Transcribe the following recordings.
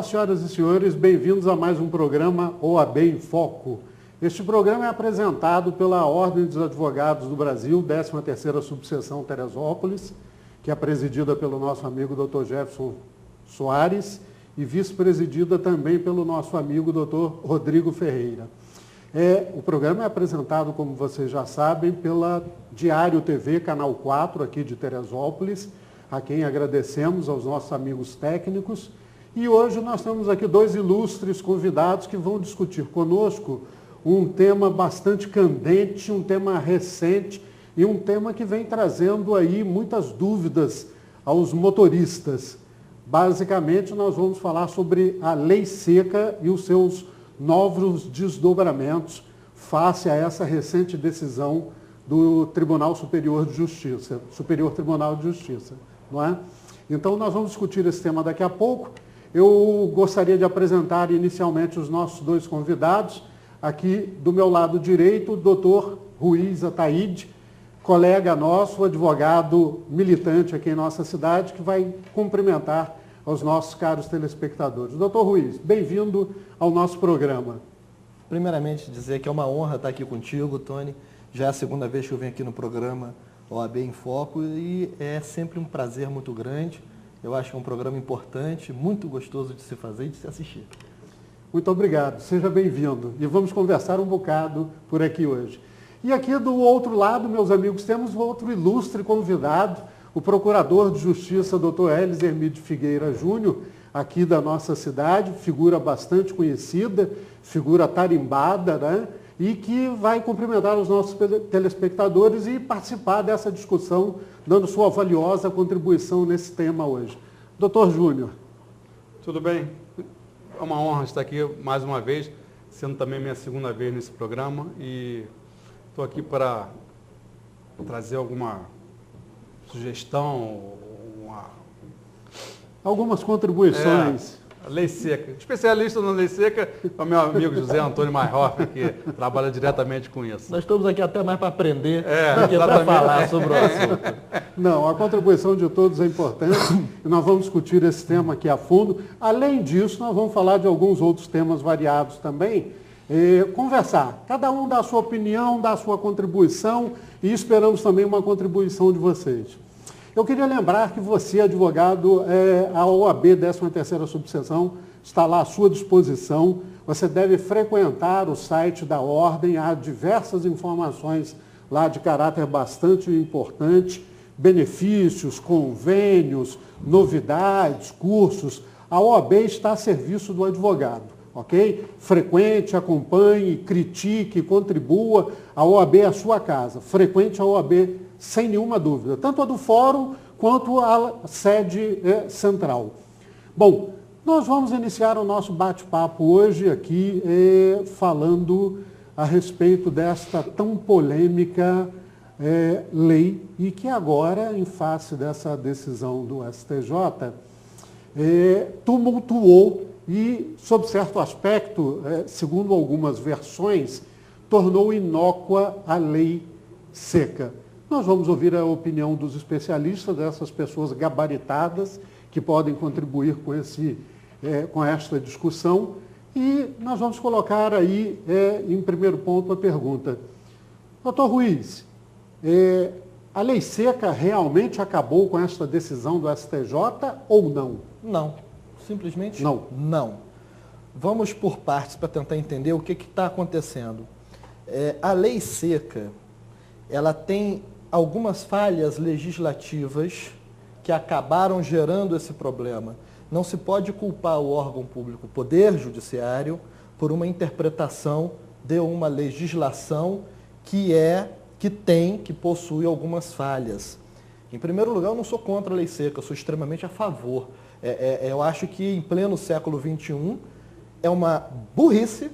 Olá, senhoras e senhores, bem-vindos a mais um programa OAB em Foco. Este programa é apresentado pela Ordem dos Advogados do Brasil, 13ª Subseção Teresópolis, que é presidida pelo nosso amigo Dr. Jefferson Soares e vice-presidida também pelo nosso amigo Dr. Rodrigo Ferreira. O programa é apresentado, como vocês já sabem, pela Diário TV, Canal 4, aqui de Teresópolis, a quem agradecemos, aos nossos amigos técnicos. E hoje nós temos aqui dois ilustres convidados que vão discutir conosco um tema bastante candente, um tema recente e um tema que vem trazendo aí muitas dúvidas aos motoristas. Basicamente, nós vamos falar sobre a Lei Seca e os seus novos desdobramentos face a essa recente decisão do Tribunal Superior de Justiça, Superior Tribunal de Justiça, não é? Então, nós vamos discutir esse tema daqui a pouco. Eu gostaria de apresentar inicialmente os nossos dois convidados. Aqui do meu lado direito, o doutor Ruiz Ataíde, colega nosso, advogado militante aqui em nossa cidade, que vai cumprimentar aos nossos caros telespectadores. Doutor Ruiz, bem-vindo ao nosso programa. Primeiramente, dizer que é uma honra estar aqui contigo, Tony. Já é a segunda vez que eu venho aqui no programa OAB em Foco e é sempre um prazer muito grande. Eu acho que é um programa importante, muito gostoso de se fazer e de se assistir. Muito obrigado, seja bem-vindo. E vamos conversar um bocado por aqui hoje. E aqui do outro lado, meus amigos, temos outro ilustre convidado, o Procurador de Justiça, Dr. Elis Hermídio Figueira Júnior, aqui da nossa cidade, figura bastante conhecida, figura tarimbada, né? E que vai cumprimentar os nossos telespectadores e participar dessa discussão, dando sua valiosa contribuição nesse tema hoje. Doutor Júnior. Tudo bem? É uma honra estar aqui mais uma vez, sendo também minha segunda vez nesse programa, e estou aqui para trazer alguma sugestão, algumas contribuições. Lei Seca. Especialista na Lei Seca é o meu amigo José Antônio Maihoff, que trabalha diretamente com isso. Nós estamos aqui até mais para aprender do que para falar sobre o assunto. Não, a contribuição de todos é importante e nós vamos discutir esse tema aqui a fundo. Além disso, nós vamos falar de alguns outros temas variados também. Conversar, cada um dá a sua opinião, dá a sua contribuição e esperamos também uma contribuição de vocês. Eu queria lembrar que você, advogado, a OAB 13ª Subseção está lá à sua disposição. Você deve frequentar o site da Ordem, há diversas informações lá de caráter bastante importante, benefícios, convênios, novidades, cursos. A OAB está a serviço do advogado. Ok? Frequente, acompanhe, critique, contribua. A OAB é a sua casa. Frequente a OAB sem nenhuma dúvida, tanto a do fórum quanto a sede central. Bom, nós vamos iniciar o nosso bate-papo hoje aqui falando a respeito desta tão polêmica lei e que agora, em face dessa decisão do STJ, tumultuou e, sob certo aspecto, segundo algumas versões, tornou inócua a Lei Seca. Nós vamos ouvir a opinião dos especialistas, dessas pessoas gabaritadas que podem contribuir com esta discussão. E nós vamos colocar aí, em primeiro ponto, a pergunta. Doutor Ruiz, a Lei Seca realmente acabou com esta decisão do STJ ou não? Não. Simplesmente não. Não. Vamos por partes para tentar entender o que está acontecendo. A Lei Seca, ela tem algumas falhas legislativas que acabaram gerando esse problema. Não se pode culpar o órgão público, o Poder Judiciário, por uma interpretação de uma legislação que possui algumas falhas. Em primeiro lugar, eu não sou contra a Lei Seca, eu sou extremamente a favor. Eu acho que em pleno século XXI é uma burrice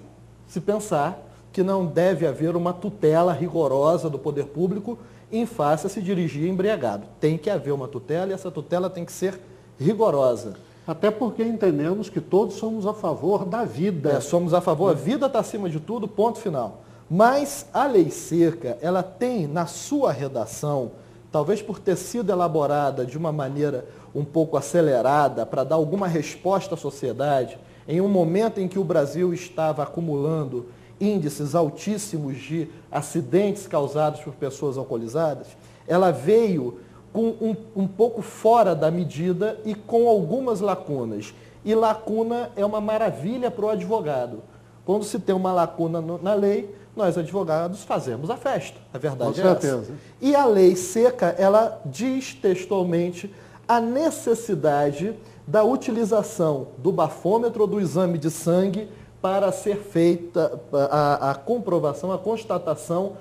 se pensar que não deve haver uma tutela rigorosa do poder público em face a se dirigir embriagado. Tem que haver uma tutela e essa tutela tem que ser rigorosa. Até porque entendemos que todos somos a favor da vida. Somos a favor, a vida está acima de tudo, ponto final. Mas a Lei Seca, ela tem na sua redação talvez por ter sido elaborada de uma maneira um pouco acelerada para dar alguma resposta à sociedade, em um momento em que o Brasil estava acumulando índices altíssimos de acidentes causados por pessoas alcoolizadas, ela veio com um pouco fora da medida e com algumas lacunas. E lacuna é uma maravilha para o advogado. Quando se tem uma lacuna na lei, nós advogados fazemos a festa. A verdade é essa. E a lei seca, ela diz textualmente a necessidade da utilização do bafômetro ou do exame de sangue para ser feita a comprovação, a constatação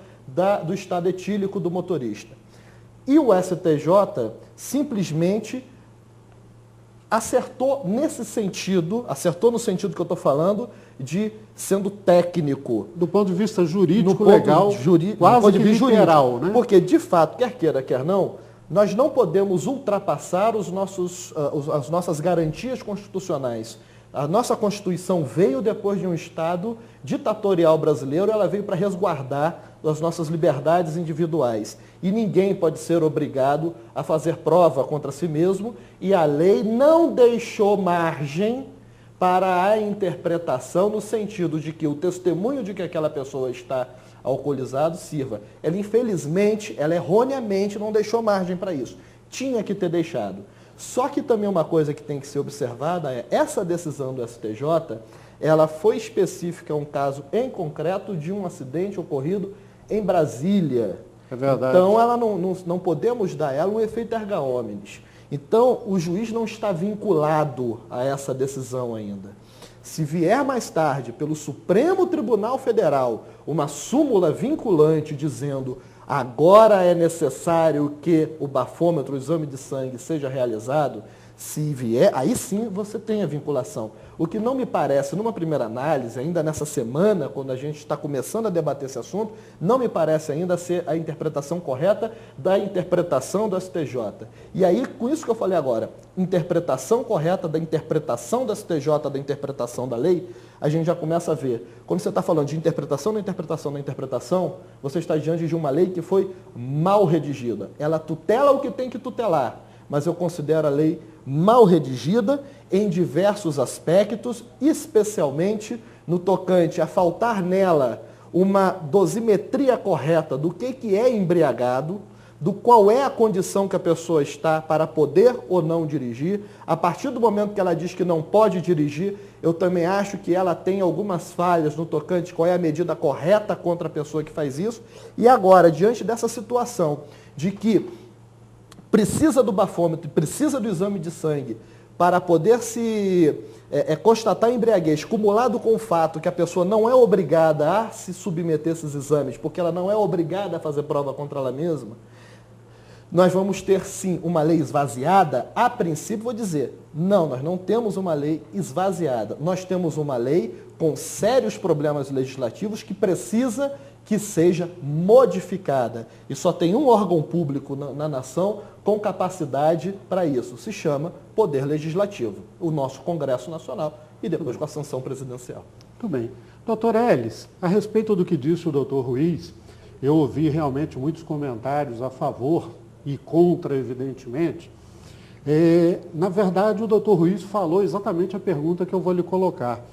do estado etílico do motorista. E o STJ simplesmente acertou nesse sentido, acertou no sentido que eu estou falando, de sendo técnico. Do ponto de vista jurídico, legal, quase que literal, né? Porque, de fato, quer queira, quer não, nós não podemos ultrapassar as nossas garantias constitucionais. A nossa Constituição veio depois de um Estado ditatorial brasileiro, ela veio para resguardar as nossas liberdades individuais. E ninguém pode ser obrigado a fazer prova contra si mesmo, e a lei não deixou margem para a interpretação no sentido de que o testemunho de que aquela pessoa está alcoolizado sirva. Ela, infelizmente, ela erroneamente não deixou margem para isso. Tinha que ter deixado. Só que também uma coisa que tem que ser observada é essa decisão do STJ, ela foi específica a um caso em concreto de um acidente ocorrido em Brasília. É verdade. Então, ela não podemos dar a ela um efeito erga omnes. Então, o juiz não está vinculado a essa decisão ainda. Se vier mais tarde pelo Supremo Tribunal Federal uma súmula vinculante dizendo agora é necessário que o bafômetro, o exame de sangue, seja realizado, se vier, aí sim você tem a vinculação. O que não me parece, numa primeira análise, ainda nessa semana, quando a gente está começando a debater esse assunto, não me parece ainda ser a interpretação correta da interpretação do STJ. E aí, com isso que eu falei agora, interpretação correta da interpretação do STJ, da interpretação da lei, a gente já começa a ver. Quando você está falando de interpretação da interpretação da interpretação, você está diante de uma lei que foi mal redigida. Ela tutela o que tem que tutelar, mas eu considero a lei mal redigida em diversos aspectos, especialmente no tocante a faltar nela uma dosimetria correta do que é embriagado, do qual é a condição que a pessoa está para poder ou não dirigir. A partir do momento que ela diz que não pode dirigir, eu também acho que ela tem algumas falhas no tocante qual é a medida correta contra a pessoa que faz isso. E agora, diante dessa situação de que precisa do bafômetro, precisa do exame de sangue para poder se constatar a embriaguez, cumulado com o fato que a pessoa não é obrigada a se submeter a esses exames, porque ela não é obrigada a fazer prova contra ela mesma, nós vamos ter sim uma lei esvaziada. A princípio vou dizer, não, nós não temos uma lei esvaziada, nós temos uma lei com sérios problemas legislativos que precisa que seja modificada. E só tem um órgão público na nação com capacidade para isso. Se chama Poder Legislativo, o nosso Congresso Nacional, e depois com a sanção presidencial. Muito bem. Doutor Elis, a respeito do que disse o doutor Ruiz, eu ouvi realmente muitos comentários a favor e contra, evidentemente. Na verdade, o doutor Ruiz falou exatamente a pergunta que eu vou lhe colocar.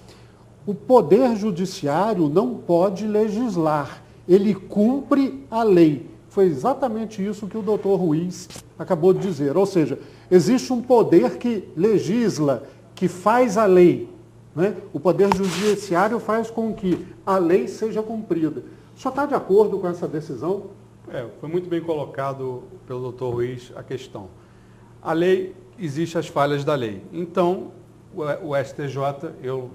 O Poder Judiciário não pode legislar, ele cumpre a lei. Foi exatamente isso que o doutor Ruiz acabou de dizer. Ou seja, existe um poder que legisla, que faz a lei, né? O Poder Judiciário faz com que a lei seja cumprida. O senhor está de acordo com essa decisão? Foi muito bem colocado pelo doutor Ruiz a questão. A lei, existe as falhas da lei. Então, o STJ,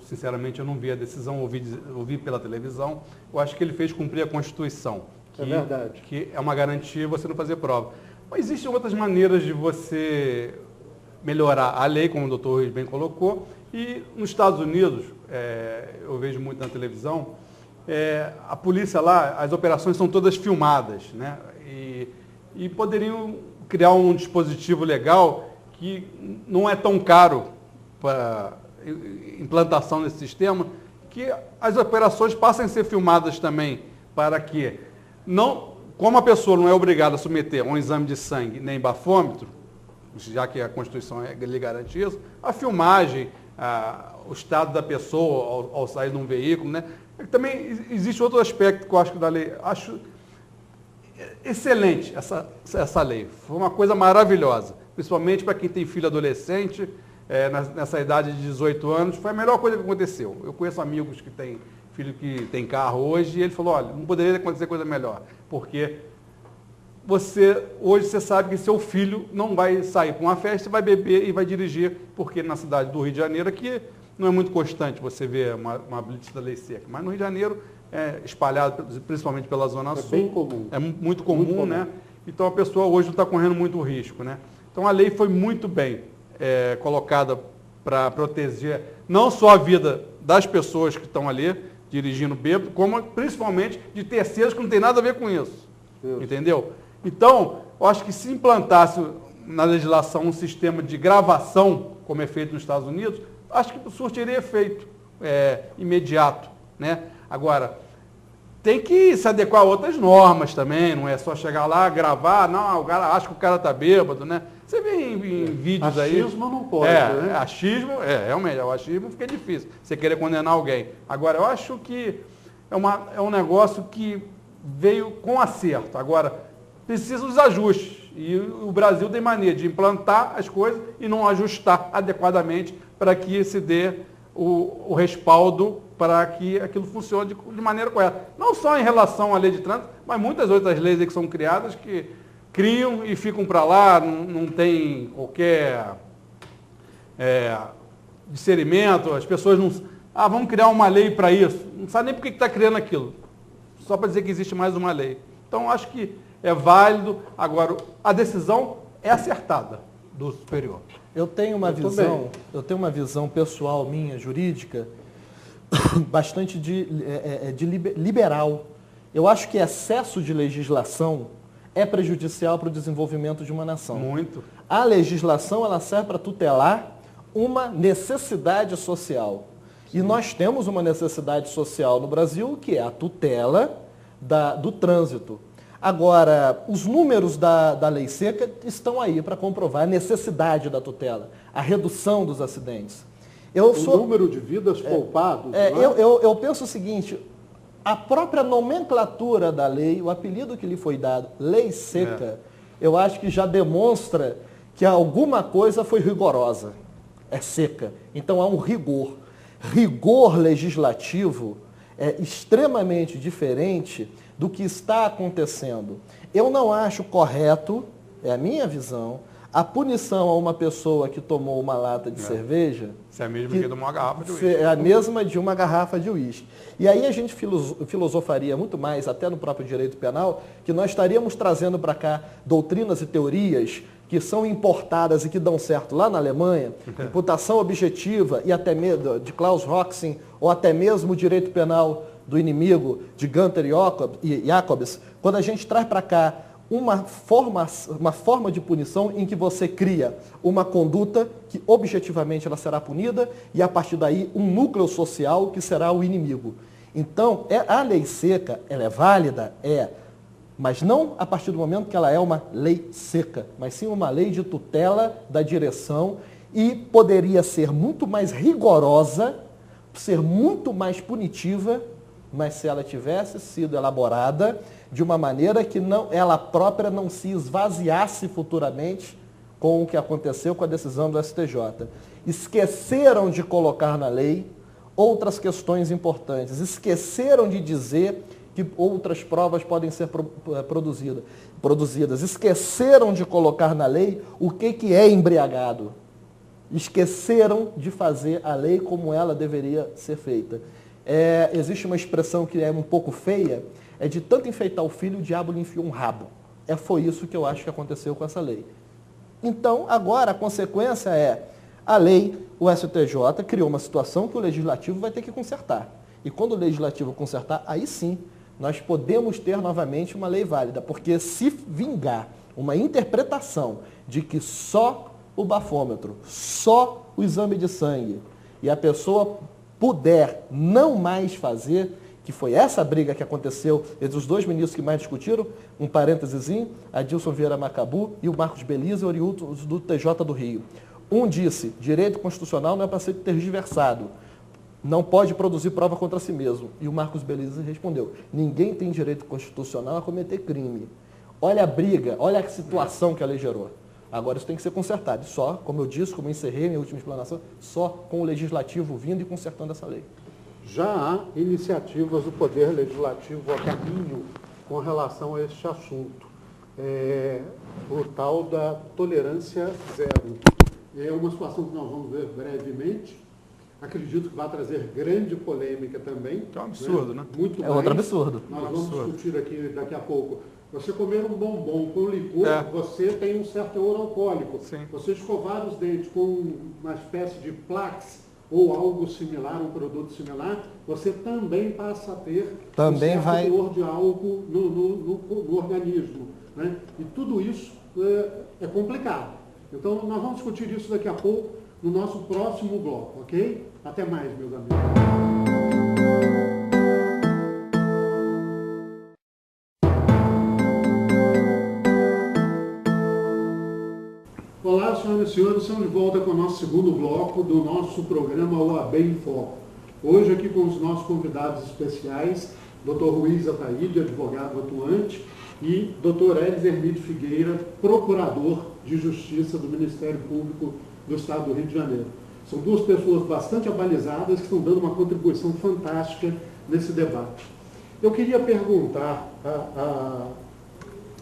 sinceramente, eu não vi a decisão, ouvi pela televisão, eu acho que ele fez cumprir a Constituição. É verdade. Que é uma garantia você não fazer prova. Mas existem outras maneiras de você melhorar a lei, como o doutor Ruiz bem colocou, e nos Estados Unidos, eu vejo muito na televisão, a polícia lá, as operações são todas filmadas, né? E poderiam criar um dispositivo legal que não é tão caro para implantação desse sistema, que as operações passem a ser filmadas também, para que não como a pessoa não é obrigada a submeter a um exame de sangue nem bafômetro, já que a Constituição lhe garante isso, a filmagem, o estado da pessoa ao sair de um veículo, né? Também existe outro aspecto que eu acho que da lei, acho excelente essa lei, foi uma coisa maravilhosa, principalmente para quem tem filho adolescente, nessa idade de 18 anos, foi a melhor coisa que aconteceu. Eu conheço amigos que têm filho que tem carro hoje, e ele falou, olha, não poderia acontecer coisa melhor, porque hoje você sabe que seu filho não vai sair para uma festa, vai beber e vai dirigir, porque na cidade do Rio de Janeiro aqui não é muito constante você ver uma blitz da lei seca, mas no Rio de Janeiro espalhado principalmente pela Zona Sul. É bem comum. É muito comum, né? Então a pessoa hoje não está correndo muito risco, né? Então a lei foi muito bem colocada para proteger não só a vida das pessoas que estão ali dirigindo bêbado, como principalmente de terceiros que não tem nada a ver com isso. Entendeu? Então, eu acho que se implantasse na legislação um sistema de gravação, como é feito nos Estados Unidos, acho que surtiria efeito imediato, né? Agora, tem que se adequar a outras normas também, não é só chegar lá, gravar, não, o cara acha que o cara está bêbado, né? Você vê em vídeos aí... Achismo não pode, né? Achismo, realmente, o achismo fica difícil, você querer condenar alguém. Agora, eu acho que é um negócio que veio com acerto. Agora, precisa dos ajustes. E o Brasil tem mania de implantar as coisas e não ajustar adequadamente para que se dê o respaldo para que aquilo funcione de maneira correta. Não só em relação à lei de trânsito, mas muitas outras leis que são criadas que criam e ficam para lá, não tem qualquer discernimento, as pessoas não... vamos criar uma lei para isso. Não sabe nem por que está criando aquilo. Só para dizer que existe mais uma lei. Então, acho que é válido. Agora, a decisão é acertada do superior. Eu tenho uma visão pessoal minha, jurídica, bastante liberal. Eu acho que excesso de legislação é prejudicial para o desenvolvimento de uma nação. Muito. A legislação, ela serve para tutelar uma necessidade social. Sim. E nós temos uma necessidade social no Brasil, que é a tutela do trânsito. Agora, os números da lei seca estão aí para comprovar a necessidade da tutela, a redução dos acidentes. O número de vidas poupadas. Eu penso o seguinte, a própria nomenclatura da lei, o apelido que lhe foi dado, lei seca, eu acho que já demonstra que alguma coisa foi rigorosa, é seca. Então há um rigor. Rigor legislativo é extremamente diferente do que está acontecendo. Eu não acho correto, é a minha visão, a punição a uma pessoa que tomou uma lata de cerveja... Isso é a mesma que de uma garrafa de uísque. É a mesma de uma garrafa de uísque. E aí a gente filosofaria muito mais, até no próprio direito penal, que nós estaríamos trazendo para cá doutrinas e teorias que são importadas e que dão certo lá na Alemanha, imputação objetiva e até mesmo de Klaus Roxen, ou até mesmo o direito penal do inimigo de Gunther e Jacobs, quando a gente traz para cá uma forma de punição em que você cria uma conduta que objetivamente ela será punida e a partir daí um núcleo social que será o inimigo. Então, a lei seca, ela é válida? Mas não a partir do momento que ela é uma lei seca, mas sim uma lei de tutela da direção e poderia ser muito mais rigorosa, ser muito mais punitiva, mas se ela tivesse sido elaborada de uma maneira que ela própria não se esvaziasse futuramente com o que aconteceu com a decisão do STJ. Esqueceram de colocar na lei outras questões importantes, esqueceram de dizer que outras provas podem ser produzidas, esqueceram de colocar na lei o que é embriagado, esqueceram de fazer a lei como ela deveria ser feita. Existe uma expressão que é um pouco feia, é de tanto enfeitar o filho, o diabo lhe enfiou um rabo. Foi isso que eu acho que aconteceu com essa lei. Então, agora, a consequência a lei, o STJ, criou uma situação que o Legislativo vai ter que consertar. E quando o Legislativo consertar, aí sim, nós podemos ter novamente uma lei válida. Porque se vingar uma interpretação de que só o bafômetro, só o exame de sangue, e a pessoa puder não mais fazer, que foi essa briga que aconteceu entre os dois ministros que mais discutiram, um parênteses, Adilson Vieira Macabu e o Marcos Beliza, oriundos do TJ do Rio. Um disse, direito constitucional não é para ser tergiversado, não pode produzir prova contra si mesmo. E o Marcos Beliza respondeu, ninguém tem direito constitucional a cometer crime. Olha a briga, olha a situação que a lei gerou. Agora isso tem que ser consertado. Só, como eu disse, como eu encerrei minha última explanação, só com o Legislativo vindo e consertando essa lei. Já há iniciativas do Poder Legislativo a caminho com relação a este assunto. O tal da tolerância zero. É uma situação que nós vamos ver brevemente. Acredito que vai trazer grande polêmica também. É um absurdo, né? Muito É outro absurdo. Nós vamos discutir aqui daqui a pouco. Você comer um bombom com licor, você tem um certo teor alcoólico. Sim. Você escovar os dentes com uma espécie de Plax ou algo similar, um produto similar, você também passa a ter um certo teor de álcool no organismo. Né? E tudo isso é complicado. Então, nós vamos discutir isso daqui a pouco no nosso próximo bloco, ok? Até mais, meus amigos. Olá, senhoras e senhores, estamos de volta com o nosso segundo bloco do nosso programa OAB em Foco. Hoje aqui com os nossos convidados especiais, Dr. Ruiz Ataíde, advogado atuante, e Dr. Elis Hermídio Figueira, procurador de Justiça do Ministério Público do Estado do Rio de Janeiro. São duas pessoas bastante abalizadas que estão dando uma contribuição fantástica nesse debate. Eu queria perguntar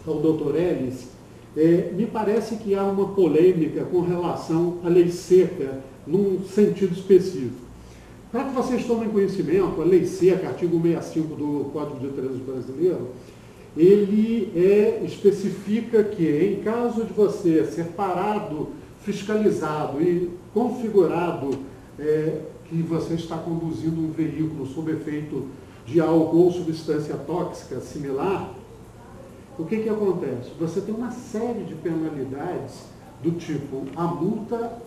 ao Dr. Elis, me parece que há uma polêmica com relação à lei seca, num sentido específico. Para que vocês tomem conhecimento, a lei seca, artigo 65 do Código de Trânsito Brasileiro, ele especifica que, em caso de você ser parado, fiscalizado e configurado que você está conduzindo um veículo sob efeito de álcool ou substância tóxica similar, o que acontece? Você tem uma série de penalidades do tipo, a multa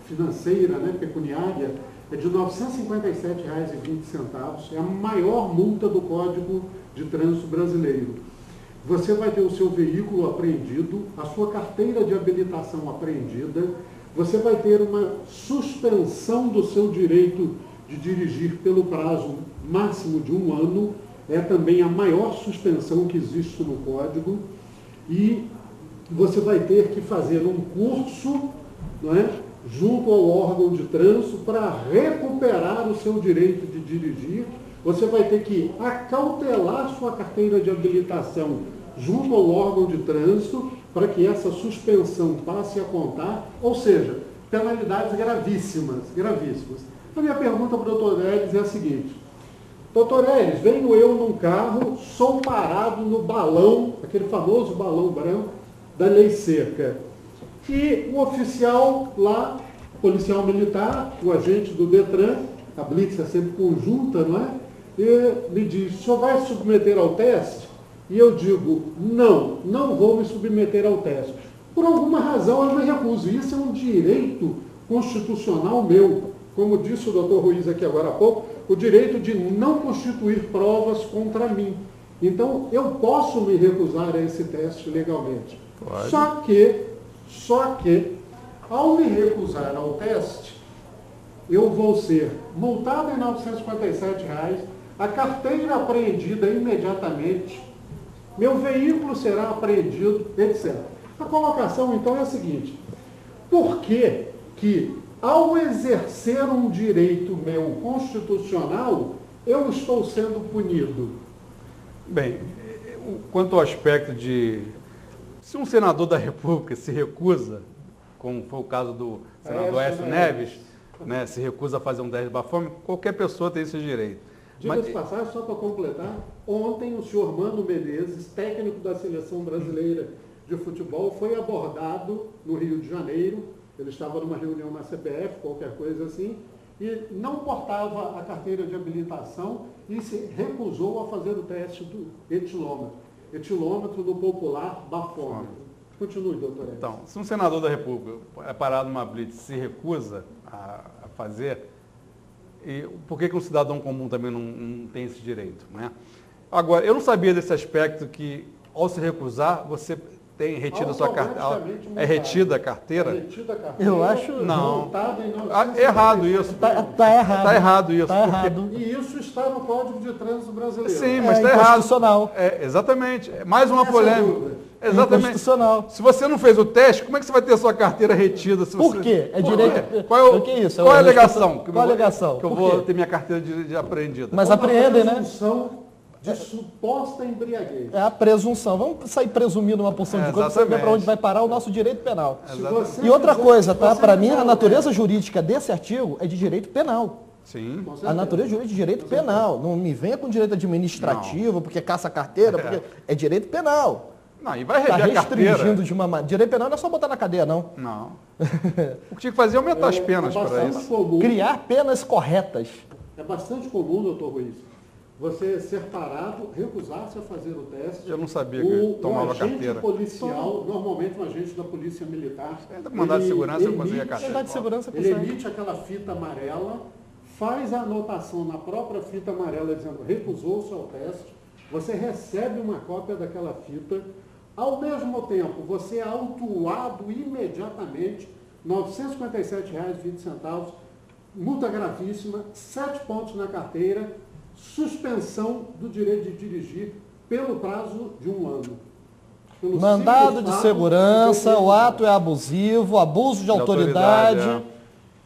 financeira, pecuniária, é de R$ 957,20, é a maior multa do Código de Trânsito Brasileiro. Você vai ter o seu veículo apreendido, a sua carteira de habilitação apreendida, você vai ter uma suspensão do seu direito de dirigir pelo prazo máximo de 1 ano, é também a maior suspensão que existe no Código, e você vai ter que fazer um curso, junto ao órgão de trânsito para recuperar o seu direito de dirigir. Você vai ter que acautelar sua carteira de habilitação junto ao órgão de trânsito para que essa suspensão passe a contar, ou seja, penalidades gravíssimas, gravíssimas. A minha pergunta para o doutor Elis é a seguinte: doutor Elis, venho eu num carro, sou parado no balão, aquele famoso balão branco da lei seca. E o oficial lá, policial militar, o agente do Detran, a blitz é sempre conjunta, não é? E me diz, o senhor vai se submeter ao teste? E eu digo, não vou me submeter ao teste. Por alguma razão eu me recuso. Isso é um direito constitucional meu. Como disse o doutor Ruiz aqui agora há pouco, o direito de não constituir provas contra mim. Então, eu posso me recusar a esse teste legalmente. Pode. Só que, ao me recusar ao teste, eu vou ser multado em R$ 957, a carteira apreendida imediatamente, meu veículo será apreendido, etc. A colocação, então, é a seguinte: por que ao exercer um direito meu constitucional, eu estou sendo punido? Bem, quanto ao aspecto de... Se um senador da República se recusa, como foi o caso do senador Aécio Neves, se recusa a fazer um teste de bafômetro, qualquer pessoa tem esse direito. Diga de passagem, só para completar, ontem o senhor Mano Menezes, técnico da Seleção Brasileira de Futebol, foi abordado no Rio de Janeiro. Ele estava numa reunião na CBF, qualquer coisa assim, e não portava a carteira de habilitação e se recusou a fazer o teste do etilômetro. Etilômetro do popular bafômetro. Continue, doutor Elis. Então, se um senador da República é parado numa blitz e se recusa a fazer, E por que um cidadão comum também não tem esse direito? Né? Agora, eu não sabia desse aspecto que, ao se recusar, você tem retida a sua carteira. É retida a carteira? Eu acho... Não. Errado isso. Tá errado. Está errado isso. Tá errado. E isso está no Código de Trânsito Brasileiro. Sim, mas está errado. Inconstitucional. Exatamente. Mais uma polêmica. Exatamente. Inconstitucional. Se você não fez o teste, como é que você vai ter a sua carteira retida? Se Por você... quê? É direito... Qual o que é isso? Qual é a alegação? Qual a alegação? Que eu vou ter minha carteira de apreendida. Mas apreendem, né? Presunção de suposta embriaguez. É a presunção. Vamos sair presumindo uma porção de coisa para você ver para onde vai parar o nosso direito penal. E outra coisa, tá? Para mim, a natureza jurídica desse artigo é de direito penal. Sim. A natureza jurídica de direito penal. Não me venha com direito administrativo, porque caça a carteira, porque é direito penal. Não, e vai Está rever a carteira. restringindo de uma maneira. Direito penal não é só botar na cadeia, não. Não. O que tinha que fazer é aumentar as penas para isso. Comum, Criar penas corretas. é bastante comum, doutor Ruiz, você ser parado, recusar-se a fazer o teste. Eu não sabia que tomava carteira. O agente policial, normalmente um agente da Polícia Militar, Mandado de segurança, eu conseguia a carteira. Mandado de segurança, ele consegue. emite aquela fita amarela, faz a anotação na própria fita amarela dizendo recusou-se ao teste, você recebe uma cópia daquela fita, ao mesmo tempo você é autuado imediatamente, R$ 957,20, multa gravíssima, 7 pontos na carteira, suspensão do direito de dirigir pelo prazo de 1 ano. Pelo Mandado de simples segurança, fato de o ato é abusivo, abuso de autoridade.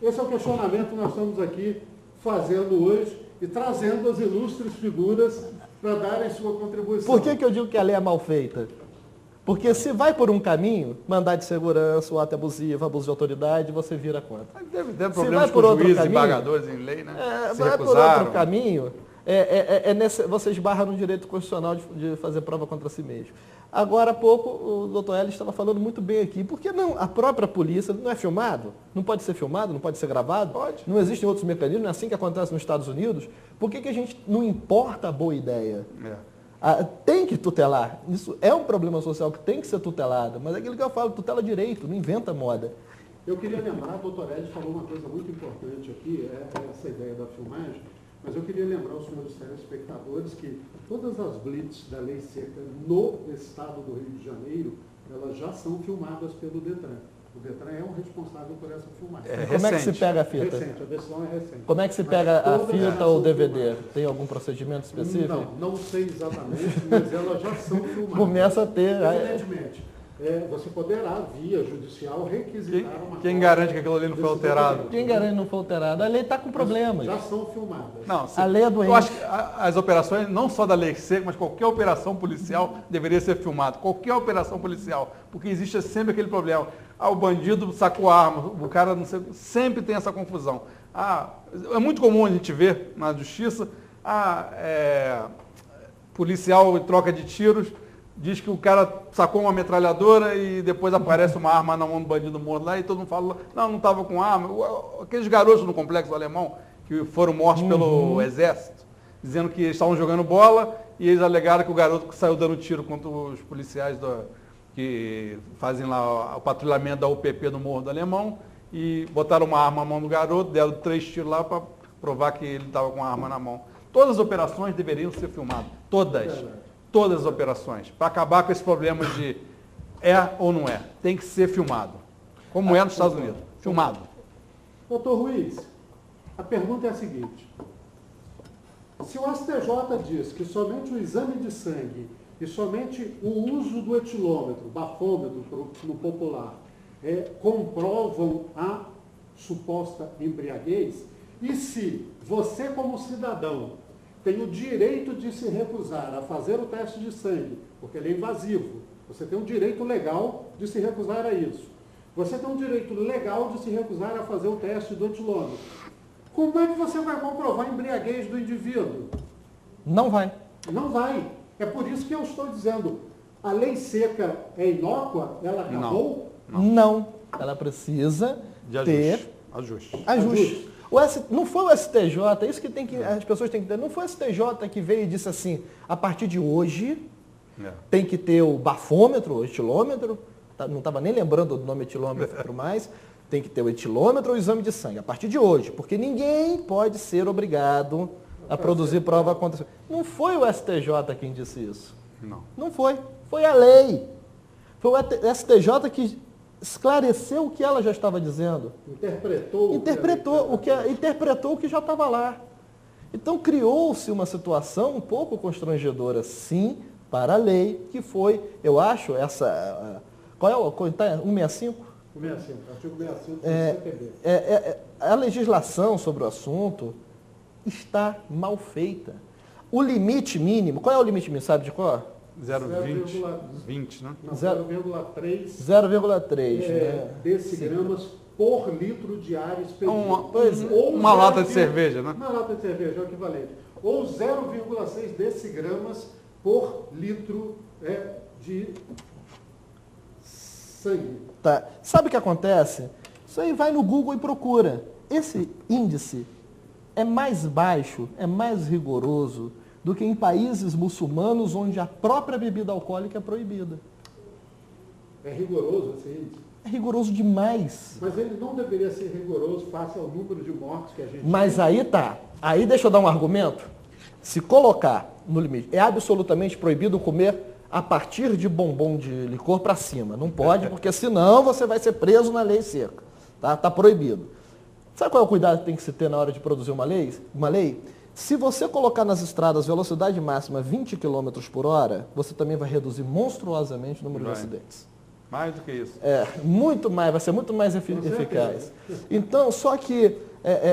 Esse é o questionamento que nós estamos aqui fazendo hoje e trazendo as ilustres figuras para darem sua contribuição. Por que eu digo que a lei é mal feita? Porque se vai por um caminho, mandado de segurança, o ato é abusivo, abuso de autoridade, você vira contra. Deve ter Se problemas vai por com outro juízes e caminho, embargadores em lei, né? Se vai por recusaram. outro caminho, você esbarra no direito constitucional de fazer prova contra si mesmo. Agora há pouco o doutor Hélio estava falando muito bem aqui. Por que não? A própria polícia não é filmado? Não pode ser filmado? Não pode ser gravado? Pode. Não existem outros mecanismos? Não é assim que acontece nos Estados Unidos? Por que a gente não importa a boa ideia? Tem que tutelar. Isso é um problema social que tem que ser tutelado. Mas é aquilo que eu falo, tutela direito, não inventa moda. Eu queria lembrar, o doutor Ed falou uma coisa muito importante aqui, essa ideia da filmagem, mas eu queria lembrar aos senhores telespectadores que todas as blitz da lei seca no estado do Rio de Janeiro, elas já são filmadas pelo Detran. O Detran é o responsável por essa filmagem. Como é que se pega a fita? Recente, a decisão é recente. Como é que se Mas pega a todas fita elas ou são DVD? filmadas. Tem algum procedimento específico? Não sei exatamente, mas elas já são filmadas. Começa a ter. Evidentemente, você poderá, via judicial, requisitar uma Quem cópia garante que aquilo ali não foi desse alterado? documento. Quem garante não foi alterado? A lei está com problemas. Já são filmadas. Não, A lei é doente. eu acho que as operações, não só da lei seca, mas qualquer operação policial deveria ser filmada. Qualquer operação policial. Porque existe sempre aquele problema. O bandido sacou a arma, o cara não sei, sempre tem essa confusão. É muito comum a gente ver na justiça, policial em troca de tiros, diz que o cara sacou uma metralhadora e depois aparece uma arma na mão do bandido morto lá e todo mundo fala, não estava com arma. Aqueles garotos no Complexo Alemão que foram mortos pelo exército, dizendo que eles estavam jogando bola e eles alegaram que o garoto saiu dando tiro contra os policiais que fazem lá o patrulhamento da UPP do Morro do Alemão e botaram uma arma na mão do garoto, deram 3 tiros lá para provar que ele estava com a arma na mão. Todas as operações deveriam ser filmadas. Todas as operações, para acabar com esse problema de ou não é. Tem que ser filmado, como é nos Estados Unidos. Filmado. Doutor Ruiz, a pergunta é a seguinte. Se o STJ diz que somente o exame de sangue e somente o uso do etilômetro, bafômetro no popular, comprovam a suposta embriaguez, e se você como cidadão tem o direito de se recusar a fazer o teste de sangue, porque ele é invasivo. Você tem um direito legal de se recusar a isso. Você tem um direito legal de se recusar a fazer o teste do etilômetro. Como é que você vai comprovar a embriaguez do indivíduo? Não vai. Não vai. É por isso que eu estou dizendo, a lei seca é inócua? Ela acabou? Não. Ela precisa ter ajuste. Não foi o STJ, é isso que as pessoas têm que ter. Não foi o STJ que veio e disse assim, a partir de hoje tem que ter o bafômetro, o etilômetro, não estava nem lembrando do nome etilômetro mais, Tem que ter o etilômetro ou o exame de sangue, a partir de hoje, porque ninguém pode ser obrigado a produzir prova contra... Não foi o STJ quem disse isso. Não. Não foi. Foi a lei. Foi o STJ que esclareceu o que ela já estava dizendo. Interpretou o que já estava lá. Então criou-se uma situação um pouco constrangedora, sim, para a lei, que foi, eu acho, essa... Qual é o... 165? 165, artigo 65 do CPB. A legislação sobre o assunto está mal feita. O limite mínimo, qual é o limite mínimo, sabe de qual? 0,20, né? 0,3 decigramas por litro de ar expedido. Uma lata de cerveja, né? Uma lata de cerveja é o equivalente. Ou 0,6 decigramas por litro de sangue. Tá. Sabe o que acontece? Isso aí vai no Google e procura. Esse índice é mais baixo, é mais rigoroso do que em países muçulmanos onde a própria bebida alcoólica é proibida. É rigoroso esse índice? É rigoroso demais. Mas ele não deveria ser rigoroso face ao número de mortes que a gente... Mas aí tá. Aí deixa eu dar um argumento. Se colocar no limite, é absolutamente proibido comer a partir de bombom de licor para cima. Não pode, porque senão você vai ser preso na lei seca. Tá proibido. Sabe qual é o cuidado que tem que se ter na hora de produzir uma lei? Se você colocar nas estradas velocidade máxima 20 km por hora, você também vai reduzir monstruosamente o número de acidentes. Mais do que isso. Muito mais, vai ser muito mais eficaz. Então, só que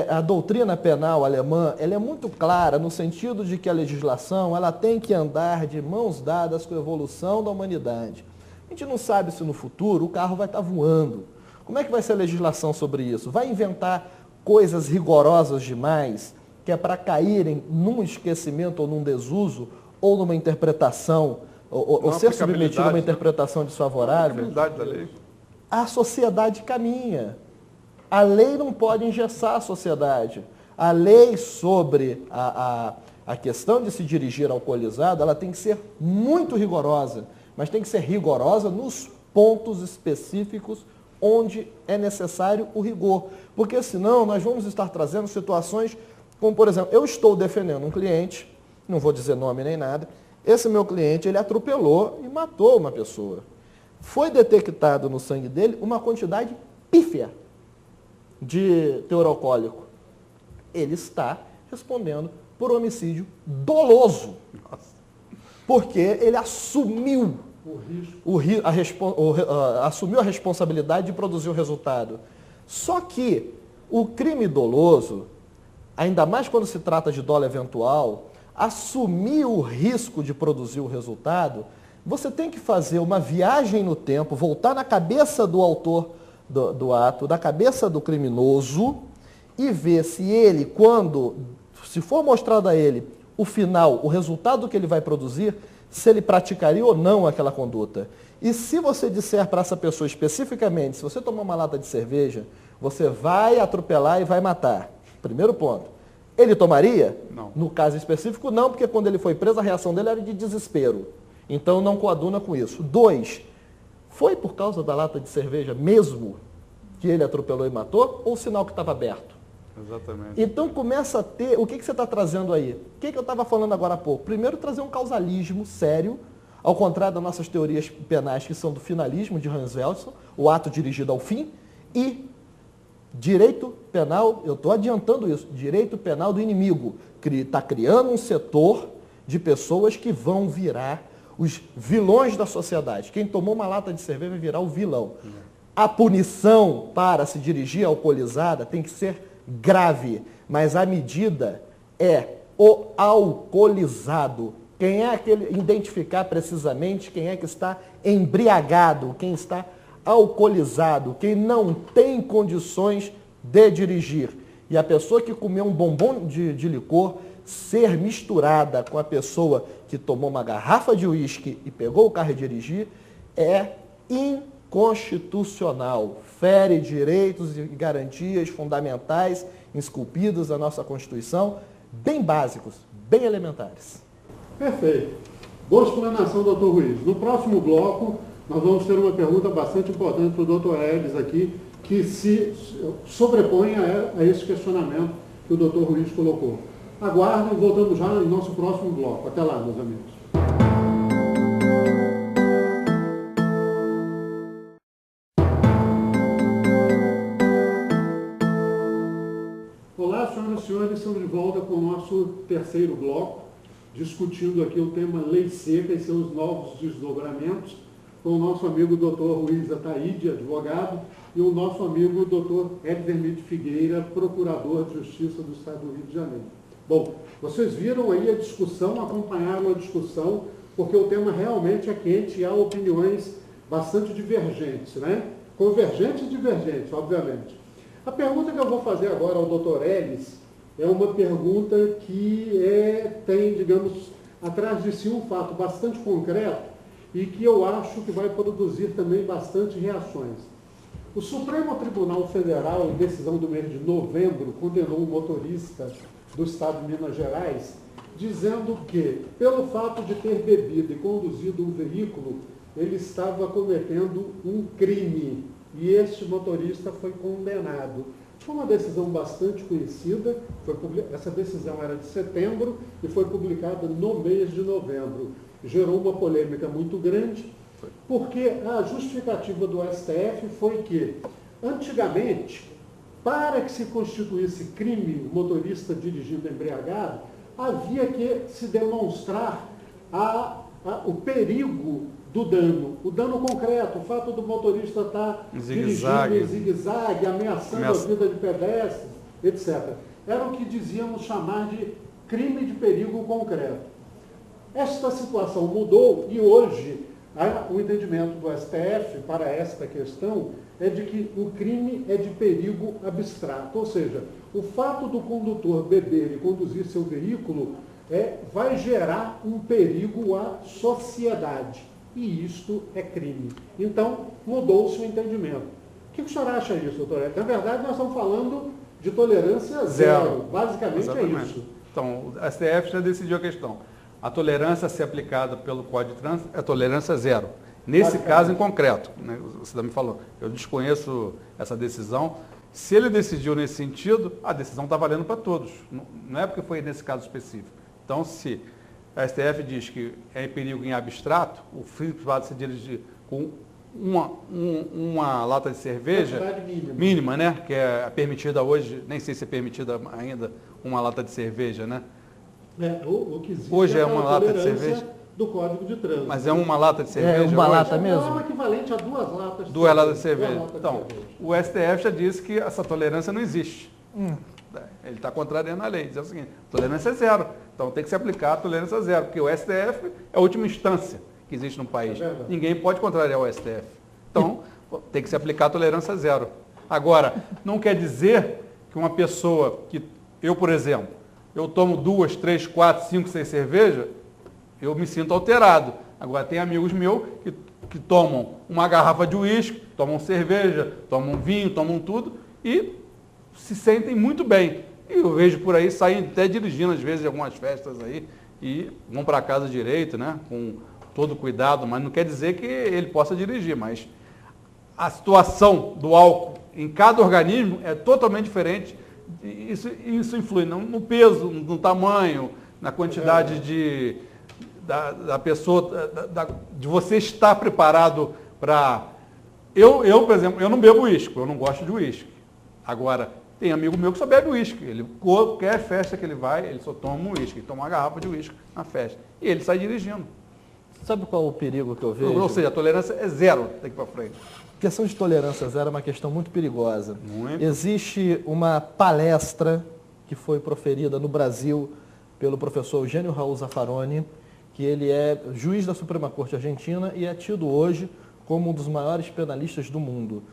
a doutrina penal alemã, ela é muito clara no sentido de que a legislação, ela tem que andar de mãos dadas com a evolução da humanidade. A gente não sabe se no futuro o carro vai estar voando. Como é que vai ser a legislação sobre isso? Vai inventar coisas rigorosas demais, que é para caírem num esquecimento ou num desuso, ou numa interpretação, ou ser submetido a uma interpretação desfavorável? Da lei. A sociedade caminha. A lei não pode engessar a sociedade. A lei sobre a questão de se dirigir alcoolizado, ela tem que ser muito rigorosa, mas tem que ser rigorosa nos pontos específicos onde é necessário o rigor. Porque senão nós vamos estar trazendo situações como, por exemplo, eu estou defendendo um cliente, não vou dizer nome nem nada, esse meu cliente, ele atropelou e matou uma pessoa. Foi detectado no sangue dele uma quantidade pífia de teor alcoólico. Ele está respondendo por homicídio doloso. Porque ele assumiu assumiu a responsabilidade de produzir o resultado. Só que o crime doloso, ainda mais quando se trata de dolo eventual, assumir o risco de produzir o resultado, você tem que fazer uma viagem no tempo, voltar na cabeça do autor do ato, da cabeça do criminoso, e ver se ele, se for mostrado a ele o final, o resultado que ele vai produzir, se ele praticaria ou não aquela conduta. E se você disser para essa pessoa especificamente, se você tomar uma lata de cerveja, você vai atropelar e vai matar. Primeiro ponto. Ele tomaria? Não. No caso específico, não, porque quando ele foi preso, a reação dele era de desespero. Então, não coaduna com isso. 2, foi por causa da lata de cerveja mesmo que ele atropelou e matou, ou o sinal que estava aberto? Exatamente. Então, começa a ter... O que você está trazendo aí? O que eu estava falando agora há pouco? Primeiro, trazer um causalismo sério, ao contrário das nossas teorias penais, que são do finalismo de Hans Welson, o ato dirigido ao fim, e direito penal, eu estou adiantando isso, direito penal do inimigo, que está criando um setor de pessoas que vão virar os vilões da sociedade. Quem tomou uma lata de cerveja vai virar o vilão. A punição para se dirigir alcoolizada tem que ser grave, mas a medida é o alcoolizado. Quem é aquele, identificar precisamente quem é que está embriagado, quem está alcoolizado, quem não tem condições de dirigir. E a pessoa que comeu um bombom de licor ser misturada com a pessoa que tomou uma garrafa de uísque e pegou o carro e dirigir é inconstitucional. Fere direitos e garantias fundamentais esculpidos na nossa Constituição, bem básicos, bem elementares. Perfeito. Boa explanação, doutor Ruiz. No próximo bloco, nós vamos ter uma pergunta bastante importante para o doutor Elis aqui, que se sobrepõe a esse questionamento que o doutor Ruiz colocou. Aguardem, voltamos já em nosso próximo bloco. Até lá, meus amigos. Olá, senhoras e senhores, estamos de volta com o nosso terceiro bloco, discutindo aqui o tema Lei Seca e seus novos desdobramentos, com o nosso amigo Dr. Ruiz Ataíde, advogado, e o nosso amigo Dr. Edvermir de Figueira, procurador de Justiça do Estado do Rio de Janeiro. Bom, vocês viram aí a discussão, acompanharam a discussão, porque o tema realmente é quente e há opiniões bastante divergentes, né? Convergentes e divergentes, obviamente. A pergunta que eu vou fazer agora ao Dr. Elis é uma pergunta que tem, digamos, atrás de si um fato bastante concreto e que eu acho que vai produzir também bastante reações. O Supremo Tribunal Federal, em decisão do mês de novembro, condenou um motorista do estado de Minas Gerais, dizendo que, pelo fato de ter bebido e conduzido um veículo, ele estava cometendo um crime. E este motorista foi condenado. Foi uma decisão bastante conhecida, essa decisão era de setembro e foi publicada no mês de novembro. Gerou uma polêmica muito grande, porque a justificativa do STF foi que, antigamente, para que se constituísse crime o motorista dirigindo embriagado, havia que se demonstrar o perigo do dano, o dano concreto, o fato do motorista estar dirigindo em zigue-zague, ameaçando a vida de pedestres, etc. Era o que dizíamos chamar de crime de perigo concreto. Esta situação mudou e hoje o entendimento do STF para esta questão é de que o crime é de perigo abstrato, ou seja, o fato do condutor beber e conduzir seu veículo vai gerar um perigo à sociedade. E isto é crime. Então, mudou-se o entendimento. O que o senhor acha disso, doutor? Na verdade, nós estamos falando de tolerância zero. Basicamente exatamente. É isso. Então, o STF já decidiu a questão. A tolerância a ser aplicada pelo Código de Trânsito é tolerância zero. Nesse caso em concreto, né, você está me falando, eu desconheço essa decisão. Se ele decidiu nesse sentido, a decisão está valendo para todos. Não é porque foi nesse caso específico. Então, se a STF diz que é em perigo em abstrato, o privado se dirigir com uma lata de cerveja mínima, né? Que é permitida hoje, nem sei se é permitida ainda uma lata de cerveja, né? O que existe hoje é uma lata de cerveja do Código de Trânsito. Mas é uma lata de cerveja? É uma hoje? lata mesmo? É o equivalente a duas latas de duas latas de cerveja. Então, o STF já disse que essa tolerância não existe. Ele está contrariando a lei, diz o seguinte, tolerância é zero. Então tem que se aplicar a tolerância zero, porque o STF é a última instância que existe no país. Ninguém pode contrariar o STF. Então, tem que se aplicar a tolerância zero. Agora, não quer dizer que uma pessoa que, eu, por exemplo, eu tomo 2, 3, 4, 5, 6 cervejas, eu me sinto alterado. Agora, tem amigos meus que tomam uma garrafa de uísque, tomam cerveja, tomam vinho, tomam tudo e se sentem muito bem. E eu vejo por aí, saem até dirigindo às vezes em algumas festas aí e vão para casa direito, né? Com todo cuidado, mas não quer dizer que ele possa dirigir, mas a situação do álcool em cada organismo é totalmente diferente. Isso influi no peso, no tamanho, na quantidade da pessoa, de você estar preparado para... Eu, por exemplo, eu não bebo uísque, eu não gosto de uísque. Agora, tem amigo meu que só bebe uísque. Qualquer festa que ele vai, ele só toma uísque. Ele toma uma garrafa de uísque na festa. E ele sai dirigindo. Sabe qual é o perigo que eu vejo? Ou seja, a tolerância é zero daqui para frente. A questão de tolerância zero é uma questão muito perigosa. Muito. Existe uma palestra que foi proferida no Brasil pelo professor Eugênio Raul Zaffaroni, que ele é juiz da Suprema Corte Argentina e é tido hoje como um dos maiores penalistas do mundo.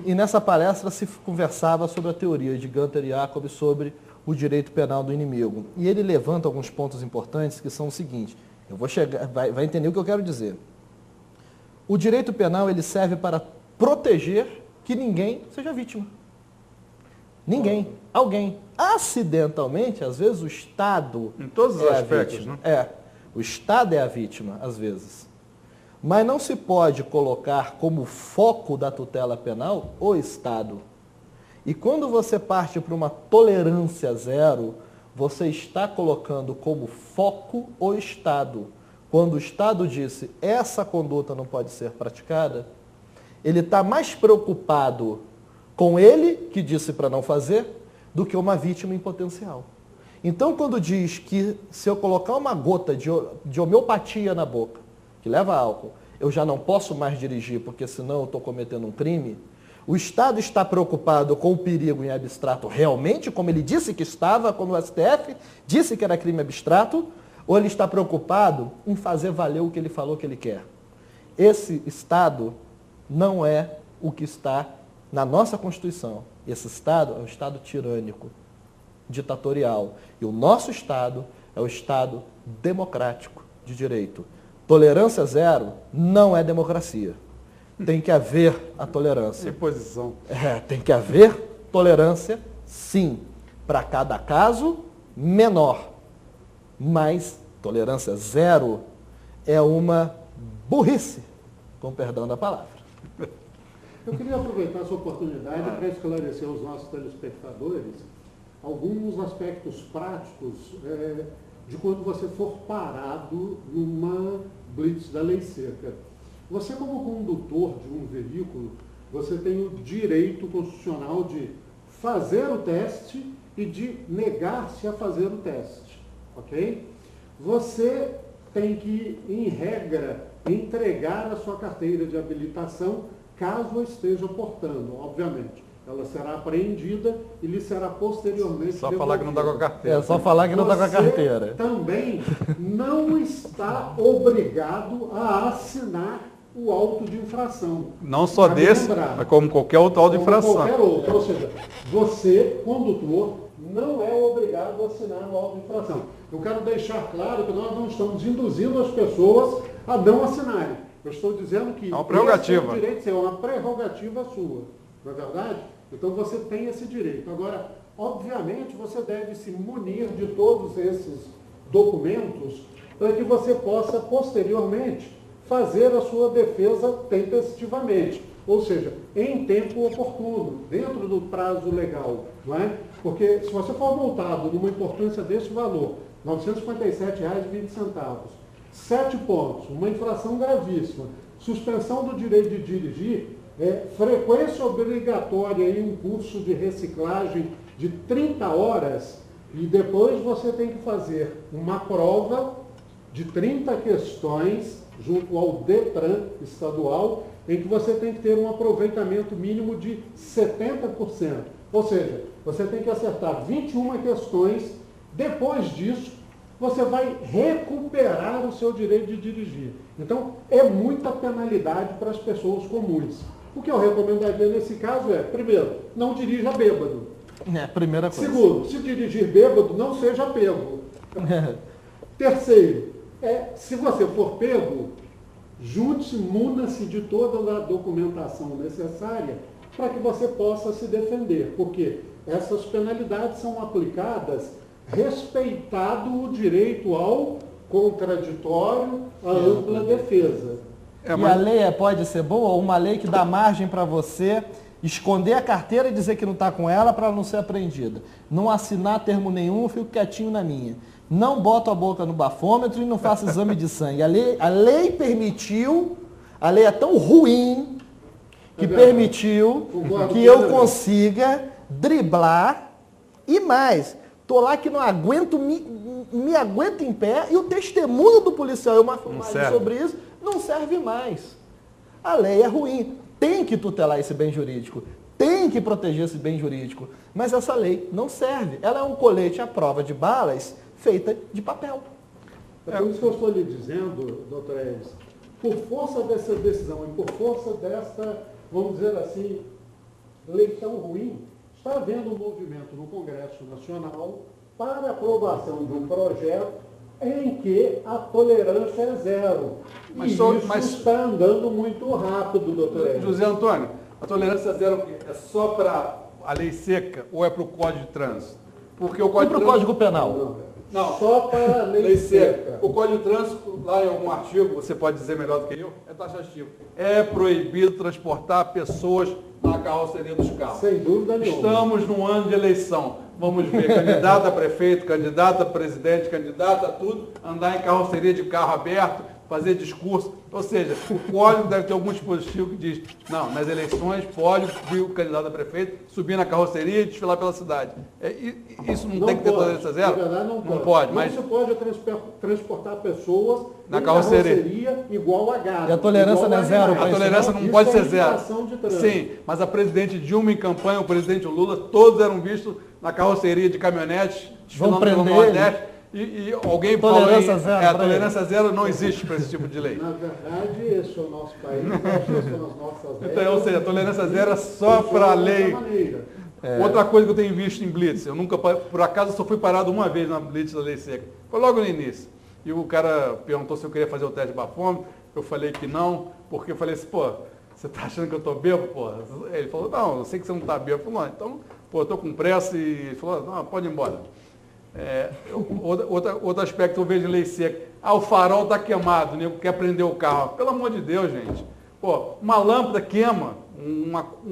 E nessa palestra se conversava sobre a teoria de Gunther Jacob sobre o direito penal do inimigo. E ele levanta alguns pontos importantes que são o seguinte, eu vou chegar, vai entender o que eu quero dizer. O direito penal ele serve para proteger que ninguém seja vítima. Ninguém, alguém. Acidentalmente, às vezes o Estado em todos os aspectos, né? O Estado é a vítima, às vezes. Mas não se pode colocar como foco da tutela penal o Estado. E quando você parte para uma tolerância zero, você está colocando como foco o Estado. Quando o Estado disse, essa conduta não pode ser praticada, ele está mais preocupado com ele, que disse para não fazer, do que uma vítima em potencial. Então, quando diz que se eu colocar uma gota de homeopatia na boca, que leva álcool, eu já não posso mais dirigir, porque senão eu estou cometendo um crime, o Estado está preocupado com o perigo em abstrato realmente, como ele disse que estava, quando o STF disse que era crime abstrato, ou ele está preocupado em fazer valer o que ele falou que ele quer? Esse Estado não é o que está na nossa Constituição. Esse Estado é um Estado tirânico, ditatorial. E o nosso Estado é o Estado democrático de direito. Tolerância zero não é democracia. Tem que haver a tolerância. Imposição. Tem que haver tolerância, sim. Para cada caso, menor. Mas tolerância zero é uma burrice, com perdão da palavra. Eu queria aproveitar essa oportunidade para esclarecer aos nossos telespectadores alguns aspectos práticos de quando você for parado numa blitz da lei seca. Você, como condutor de um veículo, você tem o direito constitucional de fazer o teste e de negar-se a fazer o teste, ok? Você tem que, em regra, entregar a sua carteira de habilitação caso esteja portando, obviamente. Ela será apreendida e lhe será posteriormente Só falar que não está com a carteira. Só falar que não está com a Você carteira. também não está obrigado a assinar o auto de infração. Não só Cabe desse, lembrar, mas como qualquer outro auto de como infração. qualquer outro. Ou seja, você, condutor, não é obrigado a assinar o auto de infração. Eu quero deixar claro que nós não estamos induzindo as pessoas a não assinarem. Eu estou dizendo que é uma prerrogativa. esse é um direito, é uma prerrogativa sua. Não é verdade? Então você tem esse direito. Agora, obviamente, você deve se munir de todos esses documentos para que você possa, posteriormente, fazer a sua defesa tempestivamente. Ou seja, em tempo oportuno, dentro do prazo legal. Não é? Porque se você for multado numa importância desse valor, R$ 957,20, 7 pontos, uma infração gravíssima, suspensão do direito de dirigir, frequência obrigatória em um curso de reciclagem de 30 horas e depois você tem que fazer uma prova de 30 questões junto ao DETRAN estadual, em que você tem que ter um aproveitamento mínimo de 70%. Ou seja, você tem que acertar 21 questões, depois disso você vai recuperar o seu direito de dirigir. Então, é muita penalidade para as pessoas comuns. O que eu recomendaria nesse caso é, primeiro, não dirija bêbado. Primeira coisa. Segundo, se dirigir bêbado, não seja pego. Terceiro, se você for pego, junte-se, muna-se de toda a documentação necessária para que você possa se defender, porque essas penalidades são aplicadas respeitado o direito ao contraditório, à ampla defesa. E a lei pode ser boa, uma lei que dá margem para você esconder a carteira e dizer que não está com ela para não ser apreendida. Não assinar termo nenhum, eu fico quietinho na minha. Não boto a boca no bafômetro e não faço exame de sangue. A lei permitiu, a lei é tão ruim que permitiu que eu consiga driblar e mais. Estou lá que não aguento, me aguento em pé e o testemunho do policial e uma filmagem sobre isso não serve mais. A lei é ruim. Tem que tutelar esse bem jurídico. Tem que proteger esse bem jurídico. Mas essa lei não serve. Ela é um colete à prova de balas feita de papel. É por isso que eu estou lhe dizendo, doutor Eves, por força dessa decisão e por força desta, vamos dizer assim, lei tão ruim, está havendo um movimento no Congresso Nacional para aprovação de um projeto em que a tolerância é zero. Mas isso está andando muito rápido, doutor Eves. José Antônio, a tolerância zero é só para a lei seca ou é para o Código de Trânsito? Porque o Código Penal. Não, Não. Só para lei seca. O Código de Trânsito, lá em algum artigo, você pode dizer melhor do que eu, é taxativo. É proibido transportar pessoas na carroceria dos carros. Sem dúvida nenhuma. Estamos num ano de eleição. Vamos ver candidato a prefeito, candidato a presidente, candidato a tudo, andar em carroceria de carro aberto, fazer discurso. Ou seja, o código deve ter algum dispositivo que diz, não, nas eleições pode o candidato a prefeito subir na carroceria e desfilar pela cidade. Isso não tem que ter tolerância zero? Na verdade, não pode. Mas não se pode transportar pessoas na carroceria igual a gado. E a tolerância não é zero? A tolerância não pode ser zero. Sim, mas a presidente Dilma em campanha, o presidente Lula, todos eram vistos na carroceria de caminhonetes, desfilando pelo Nordeste. E alguém falou zero, tolerância zero não existe para esse tipo de lei. Na verdade, esse é o nosso país, essas são as nossas leis. Então, ou seja, a tolerância zero é só para a lei. Outra coisa que eu tenho visto em blitz, eu nunca, por acaso, só fui parado uma vez na blitz da lei seca. Foi logo no início. E o cara perguntou se eu queria fazer o teste de bafômetro, eu falei que não, porque eu falei assim, pô, você tá achando que eu tô bêbado, pô? Ele falou, não, eu sei que você não tá bêbado. Eu falei, não, então, pô, eu tô com pressa e ele falou, não, pode ir embora. Outro aspecto que eu vejo em lei seca, o farol está queimado, o nego quer prender o carro. Pelo amor de Deus, gente. Pô, uma lâmpada queima,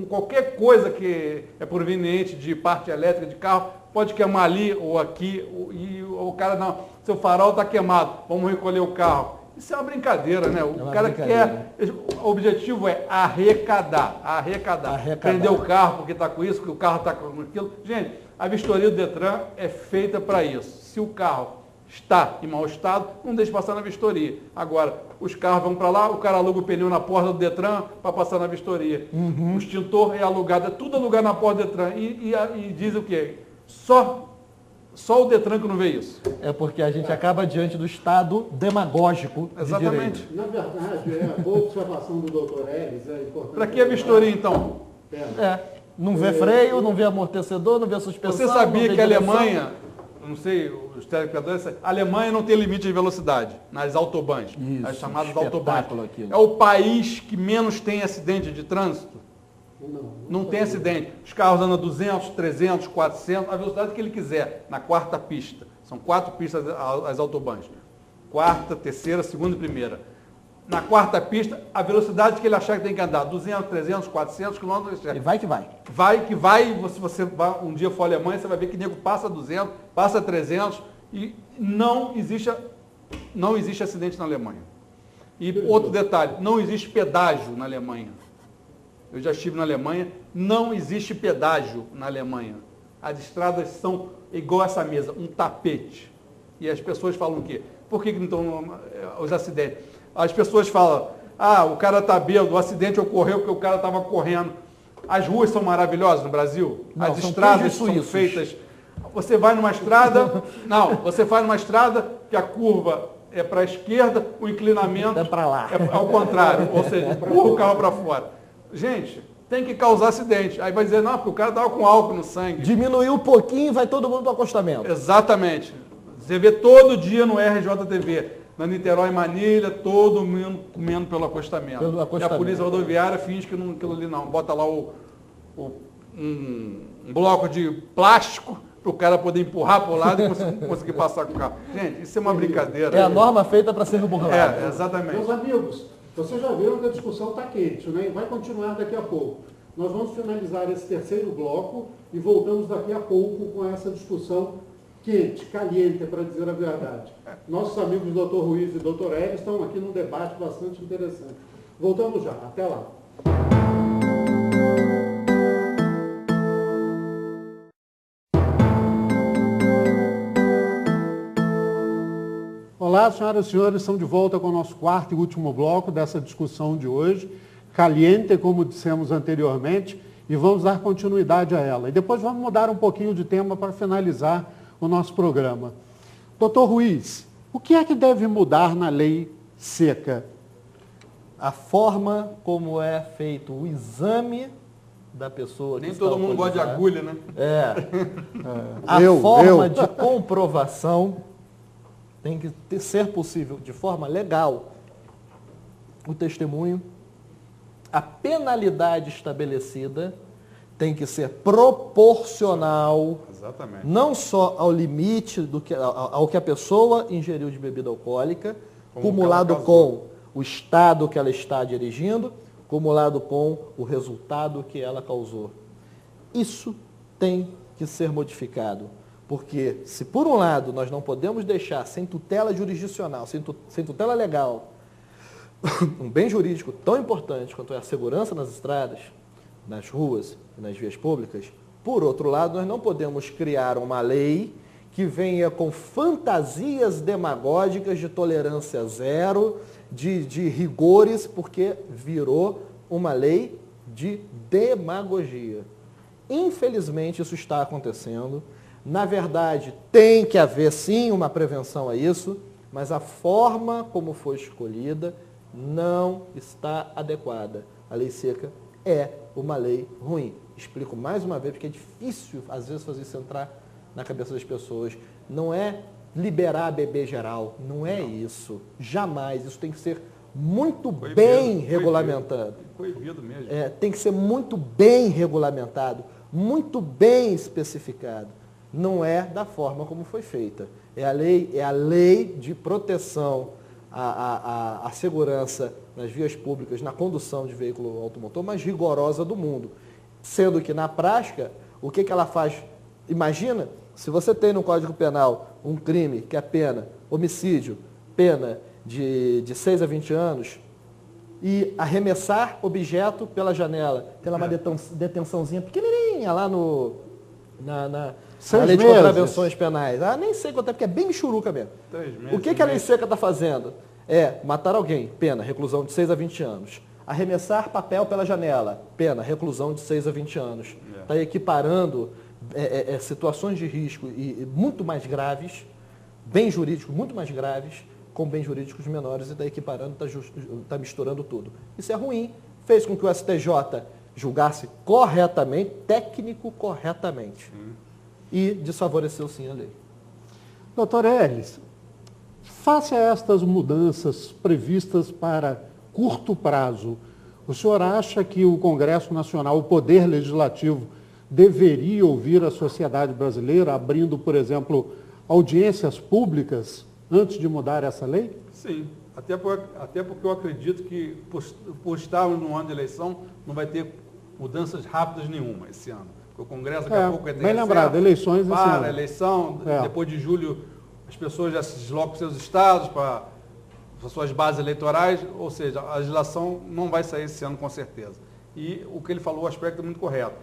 qualquer coisa que é proveniente de parte elétrica de carro, pode queimar ali ou aqui, e o cara, não, seu farol está queimado, vamos recolher o carro. Isso é uma brincadeira, né? O cara quer, o objetivo é arrecadar. Prender o carro porque está com isso, porque o carro está com aquilo. Gente, a vistoria do Detran é feita para isso. Se o carro está em mau estado, não deixe passar na vistoria. Agora, os carros vão para lá, o cara aluga o pneu na porta do Detran para passar na vistoria. O extintor é alugado, é tudo alugado na porta do Detran. E diz o quê? Só o Detran que não vê isso. É porque a gente acaba diante do estado demagógico de Exatamente. direito. Na verdade, a boa observação do doutor Ellis é importante. Para que a vistoria, então? Não vê freio, não vê amortecedor, não vê suspensão. Você sabia que a direção. Alemanha, não sei, os telespectadores, a Alemanha não tem limite de velocidade nas autobahns, Isso, as chamadas espetáculo autobahns. aquilo. É o país que menos tem acidente de trânsito. Não tem acidente. Os carros andam 200, 300, 400, a velocidade que ele quiser, na quarta pista. São 4 pistas as autobahns. Quarta, terceira, segunda e primeira. Na quarta pista, a velocidade que ele achar que tem que andar, 200, 300, 400 km. E vai que vai. Vai que vai, se você um dia for à Alemanha, você vai ver que nego passa 200, passa 300 e não existe acidente na Alemanha. E outro detalhe, não existe pedágio na Alemanha. Eu já estive na Alemanha, não existe pedágio na Alemanha. As estradas são igual essa mesa, um tapete. E as pessoas falam o quê? Por que não estão os acidentes? As pessoas falam, o cara está bêbado, o acidente ocorreu porque o cara estava correndo. As ruas são maravilhosas no Brasil, não, as estradas são feitas. Você vai numa estrada, você vai numa estrada que a curva é para a esquerda, o inclinamento é para lá. É ao contrário, ou seja, empurra o carro para fora. Gente, tem que causar acidente. Aí vai dizer, não, porque o cara estava com álcool no sangue. Diminuiu um pouquinho e vai todo mundo para o acostamento. Exatamente. Você vê todo dia no RJTV, na Niterói Manilha, todo mundo comendo pelo acostamento. E a polícia rodoviária finge que não, aquilo ali não. Bota lá um bloco de plástico para o cara poder empurrar para o lado e conseguir passar com o carro. Gente, isso é uma brincadeira. É a norma feita para ser burlada. Exatamente. Meus amigos, vocês já viram que a discussão está quente, né? E vai continuar daqui a pouco. Nós vamos finalizar esse terceiro bloco e voltamos daqui a pouco com essa discussão quente, caliente, para dizer a verdade. Nossos amigos Dr. Ruiz e Dr. Hélio estão aqui num debate bastante interessante. Voltamos já. Até lá. Olá, senhoras e senhores, estamos de volta com o nosso quarto e último bloco dessa discussão de hoje, caliente, como dissemos anteriormente, e vamos dar continuidade a ela. E depois vamos mudar um pouquinho de tema para finalizar o nosso programa. Doutor Ruiz, o que é que deve mudar na lei seca? A forma como é feito o exame da pessoa que Nem todo mundo gosta de agulha, né? A forma de comprovação tem que ser possível de forma legal o testemunho, a penalidade estabelecida tem que ser proporcional, Exatamente. não só ao limite ao que a pessoa ingeriu de bebida alcoólica, cumulado com o estado que ela está dirigindo, cumulado com o resultado que ela causou. Isso tem que ser modificado, porque se por um lado nós não podemos deixar sem tutela jurisdicional, sem tutela legal, um bem jurídico tão importante quanto é a segurança nas estradas, nas ruas e nas vias públicas, por outro lado, nós não podemos criar uma lei que venha com fantasias demagógicas de tolerância zero, de rigores, porque virou uma lei de demagogia. Infelizmente, isso está acontecendo. Na verdade, tem que haver sim uma prevenção a isso, mas a forma como foi escolhida não está adequada. A lei seca é uma lei ruim. Explico mais uma vez, porque é difícil, às vezes, fazer isso entrar na cabeça das pessoas. Não é liberar bebê geral, não é isso. Jamais. Isso tem que ser muito bem regulamentado. Proibido mesmo. Tem que ser muito bem regulamentado, muito bem especificado. Não é da forma como foi feita. É a lei de proteção à segurança nas vias públicas, na condução de veículo automotor mais rigorosa do mundo. Sendo que, na prática, o que ela faz? Imagina, se você tem no Código Penal um crime que é pena, homicídio, pena de 6 a 20 anos, e arremessar objeto pela janela, tem lá uma detençãozinha pequenininha lá na lei de contravenções penais. Nem sei quanto é, porque é bem michuruca mesmo. O que a lei seca está fazendo? Matar alguém, pena, reclusão de 6 a 20 anos. Arremessar papel pela janela, pena, reclusão de 6 a 20 anos. Está equiparando situações de risco e muito mais graves, bem jurídicos muito mais graves, com bens jurídicos menores, e está equiparando, está misturando tudo. Isso é ruim, fez com que o STJ julgasse corretamente, técnico corretamente, e desfavoreceu sim a lei. Doutor Herles, face a estas mudanças previstas para curto prazo, o senhor acha que o Congresso Nacional, o Poder Legislativo, deveria ouvir a sociedade brasileira, abrindo, por exemplo, audiências públicas antes de mudar essa lei? Sim, até porque eu acredito que, por estarmos num ano de eleição, não vai ter mudanças rápidas nenhuma esse ano. Porque o Congresso daqui a pouco bem lembrado, eleições esse ano. Para a eleição, depois de julho, as pessoas já se deslocam para seus estados, para suas bases eleitorais, ou seja, a legislação não vai sair esse ano com certeza. E o que ele falou, o aspecto é muito correto.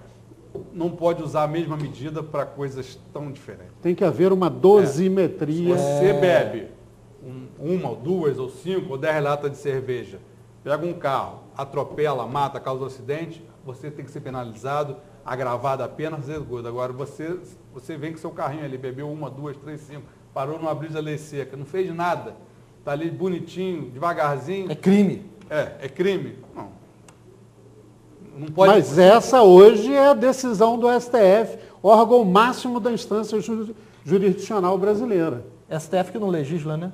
Não pode usar a mesma medida para coisas tão diferentes. Tem que haver uma dosimetria. Se você bebe uma, ou duas, ou 5, ou 10 latas de cerveja, pega um carro, atropela, mata, causa um acidente, você tem que ser penalizado, agravado a pena, fazer coisa. Agora, você vem com seu carrinho ali, bebeu 1, 2, 3, 5, parou numa brisa lei seca, não fez nada, está ali bonitinho, devagarzinho. É crime. É crime? Não pode... Mas essa hoje é a decisão do STF, órgão máximo da instância jurisdicional brasileira. STF que não legisla, né?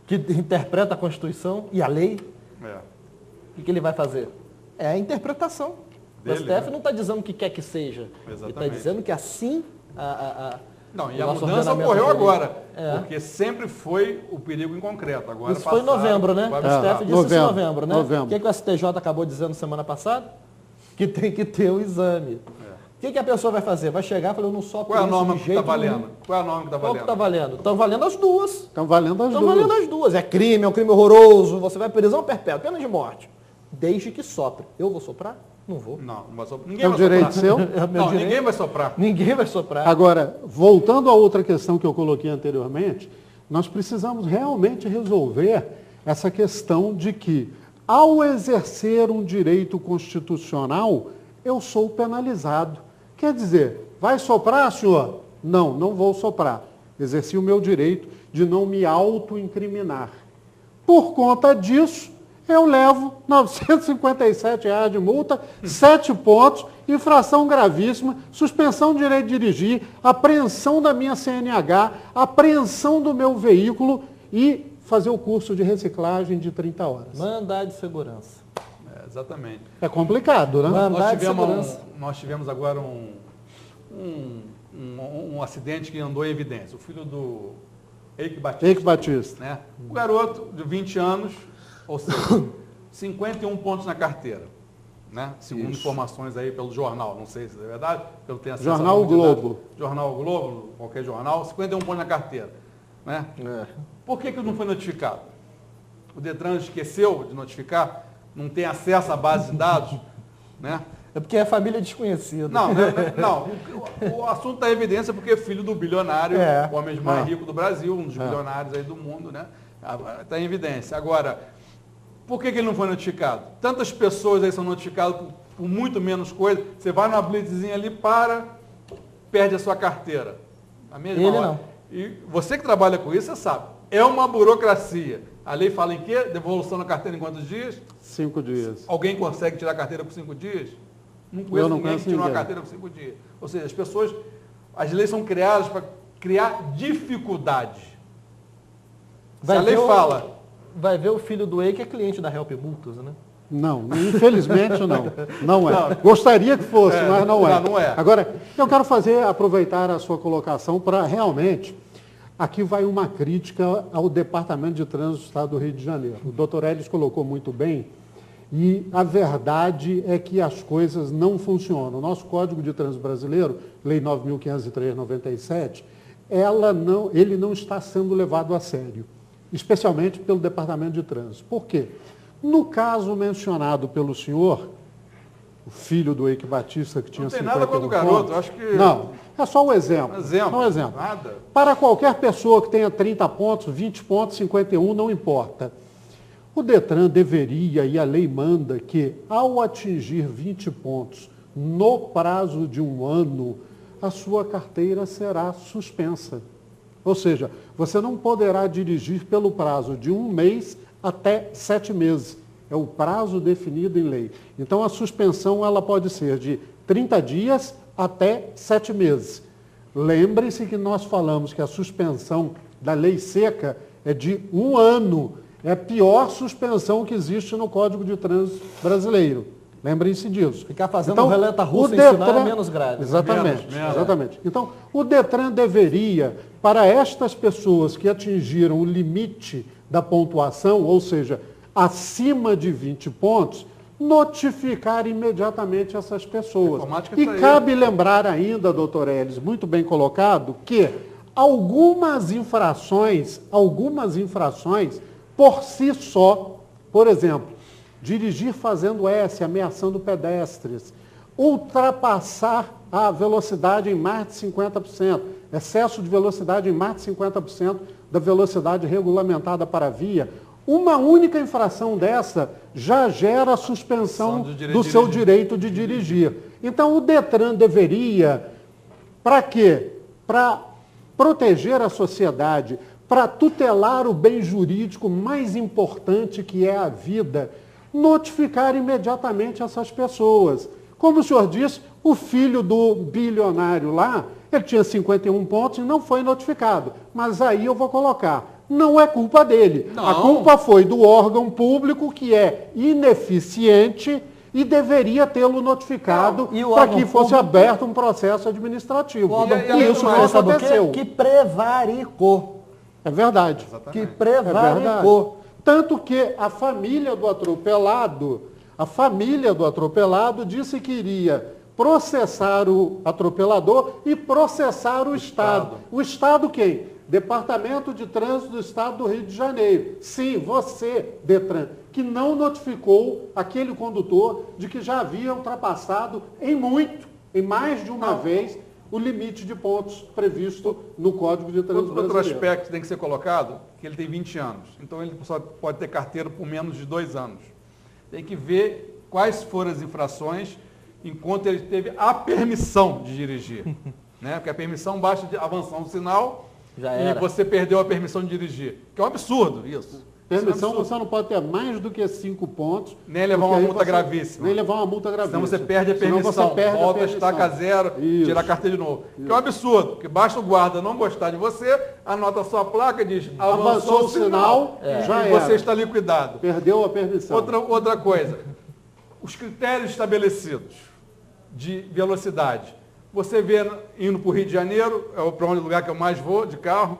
Que interpreta a Constituição e a lei. O que ele vai fazer? É a interpretação. O STF não está dizendo o que quer que seja. Exatamente. Ele está dizendo que assim Não, e a mudança ocorreu agora, porque sempre foi o perigo em concreto. Agora isso foi em novembro, né? O STF disse isso em novembro, né? Novembro. O que o STJ acabou dizendo semana passada? Que tem que ter o exame. O que a pessoa vai fazer? Vai chegar e falar, eu não sou Qual é a norma que está valendo? Qual é a norma que está valendo? Qual que está valendo? Estão valendo as duas. Estão valendo as duas. Estão valendo as duas. É um crime horroroso, você vai prisão perpétua, pena de morte. Desde que sopre. Eu vou soprar? Não vou. Não vai soprar. Ninguém é um vai direito soprar. seu? Não, ninguém vai soprar. Ninguém vai soprar. Agora, voltando a outra questão que eu coloquei anteriormente, nós precisamos realmente resolver essa questão de que, ao exercer um direito constitucional, eu sou penalizado. Quer dizer, vai soprar, senhor? Não, não vou soprar. Exerci o meu direito de não me auto-incriminar. Por conta disso, eu levo R$ 957 de multa, 7 pontos, infração gravíssima, suspensão de direito de dirigir, apreensão da minha CNH, apreensão do meu veículo e fazer o curso de reciclagem de 30 horas. Mandado de segurança. exatamente. É complicado, né? Nós tivemos agora um acidente que andou em evidência. O filho do Eike Batista. Eike Batista. Né? O garoto de 20 anos, ou seja, 51 pontos na carteira. Né? Segundo informações aí pelo jornal, não sei se é verdade, pelo ter acesso Jornal Globo. Jornal Globo, qualquer jornal, 51 pontos na carteira. Né? Por que não foi notificado? O Detran esqueceu de notificar, não tem acesso à base de dados, né? É porque é família desconhecida. Não, o assunto está em evidência porque é filho do bilionário, o homem mais rico do Brasil, um dos bilionários aí do mundo, né? Está em evidência. Agora, por que ele não foi notificado? Tantas pessoas aí são notificadas por muito menos coisa. Você vai numa blitzinha ali, perde a sua carteira. Na mesma Ele hora. não. E você que trabalha com isso, você sabe. É uma burocracia. A lei fala em quê? Devolução da carteira em quantos dias? 5 dias. Alguém consegue tirar a carteira por 5 dias? Não conheço ninguém que tirou a carteira por 5 dias. Ou seja, as leis são criadas para criar dificuldade. Se a lei fala... Vai ver o filho do Eike que é cliente da Help Multas, né? Não, infelizmente não. Não é. Não. Gostaria que fosse, mas não é. Não é. Agora, eu quero aproveitar a sua colocação para realmente... Aqui vai uma crítica ao Departamento de Trânsito do Estado do Rio de Janeiro. O doutor Elis colocou muito bem, e a verdade é que as coisas não funcionam. O nosso Código de Trânsito Brasileiro, Lei 9.503/97, ele não está sendo levado a sério, especialmente pelo Departamento de Trânsito. Por quê? No caso mencionado pelo senhor, o filho do Eike Batista, que tinha 51 pontos... Não tem nada contra o garoto, eu acho que... Não, é só um exemplo. Só um exemplo. Nada. Para qualquer pessoa que tenha 30 pontos, 20 pontos, 51, não importa. O Detran deveria, e a lei manda, que ao atingir 20 pontos no prazo de 1 ano, a sua carteira será suspensa. Ou seja, você não poderá dirigir pelo prazo de 1 mês até 7 meses. É o prazo definido em lei. Então, a suspensão ela pode ser de 30 dias até 7 meses. Lembre-se que nós falamos que a suspensão da lei seca é de 1 ano. É a pior suspensão que existe no Código de Trânsito brasileiro. Lembrem-se disso. Ficar fazendo roleta russa em sinal é menos grave. Exatamente, exatamente. Então, o Detran deveria, para estas pessoas que atingiram o limite da pontuação, ou seja, acima de 20 pontos, notificar imediatamente essas pessoas. E cabe lembrar ainda, doutor Elis, muito bem colocado, que algumas infrações, por si só, por exemplo, dirigir fazendo S, ameaçando pedestres, ultrapassar a velocidade em mais de 50%, excesso de velocidade em mais de 50% da velocidade regulamentada para a via, uma única infração dessa já gera a suspensão do seu direito de dirigir. Então, o Detran deveria, para quê? Para proteger a sociedade, para tutelar o bem jurídico mais importante, que é a vida, notificar imediatamente essas pessoas. Como o senhor disse, o filho do bilionário lá, ele tinha 51 pontos e não foi notificado. Mas aí eu vou colocar, não é culpa dele. Não. A culpa foi do órgão público, que é ineficiente e deveria tê-lo notificado para que fosse aberto um processo administrativo. E isso não aconteceu. Que prevaricou. É verdade. Exatamente. Que prevaricou. Tanto que a família do atropelado disse que iria processar o atropelador e processar o Estado. O Estado quem? Departamento de Trânsito do Estado do Rio de Janeiro. Sim, você, Detran, que não notificou aquele condutor de que já havia ultrapassado em mais de uma vez, o limite de pontos previsto no Código de Trânsito brasileiro. Outro aspecto que tem que ser colocado, que ele tem 20 anos. Então, ele só pode ter carteira por menos de 2 anos. Tem que ver quais foram as infrações enquanto ele teve a permissão de dirigir. Né? Porque a permissão basta de avançar um sinal e você perdeu a permissão de dirigir. Que é um absurdo isso. Permissão, você não pode ter mais do que 5 pontos. Nem levar uma multa gravíssima. Nem levar uma multa gravíssima. Senão você perde a permissão, volta a estaca zero, tira a carteira de novo. Que é um absurdo, porque basta o guarda não gostar de você, anota a sua placa e diz, avançou o sinal, já e você está liquidado. Perdeu a permissão. Outra coisa, os critérios estabelecidos de velocidade. Você vê indo para o Rio de Janeiro, é para onde lugar que eu mais vou de carro,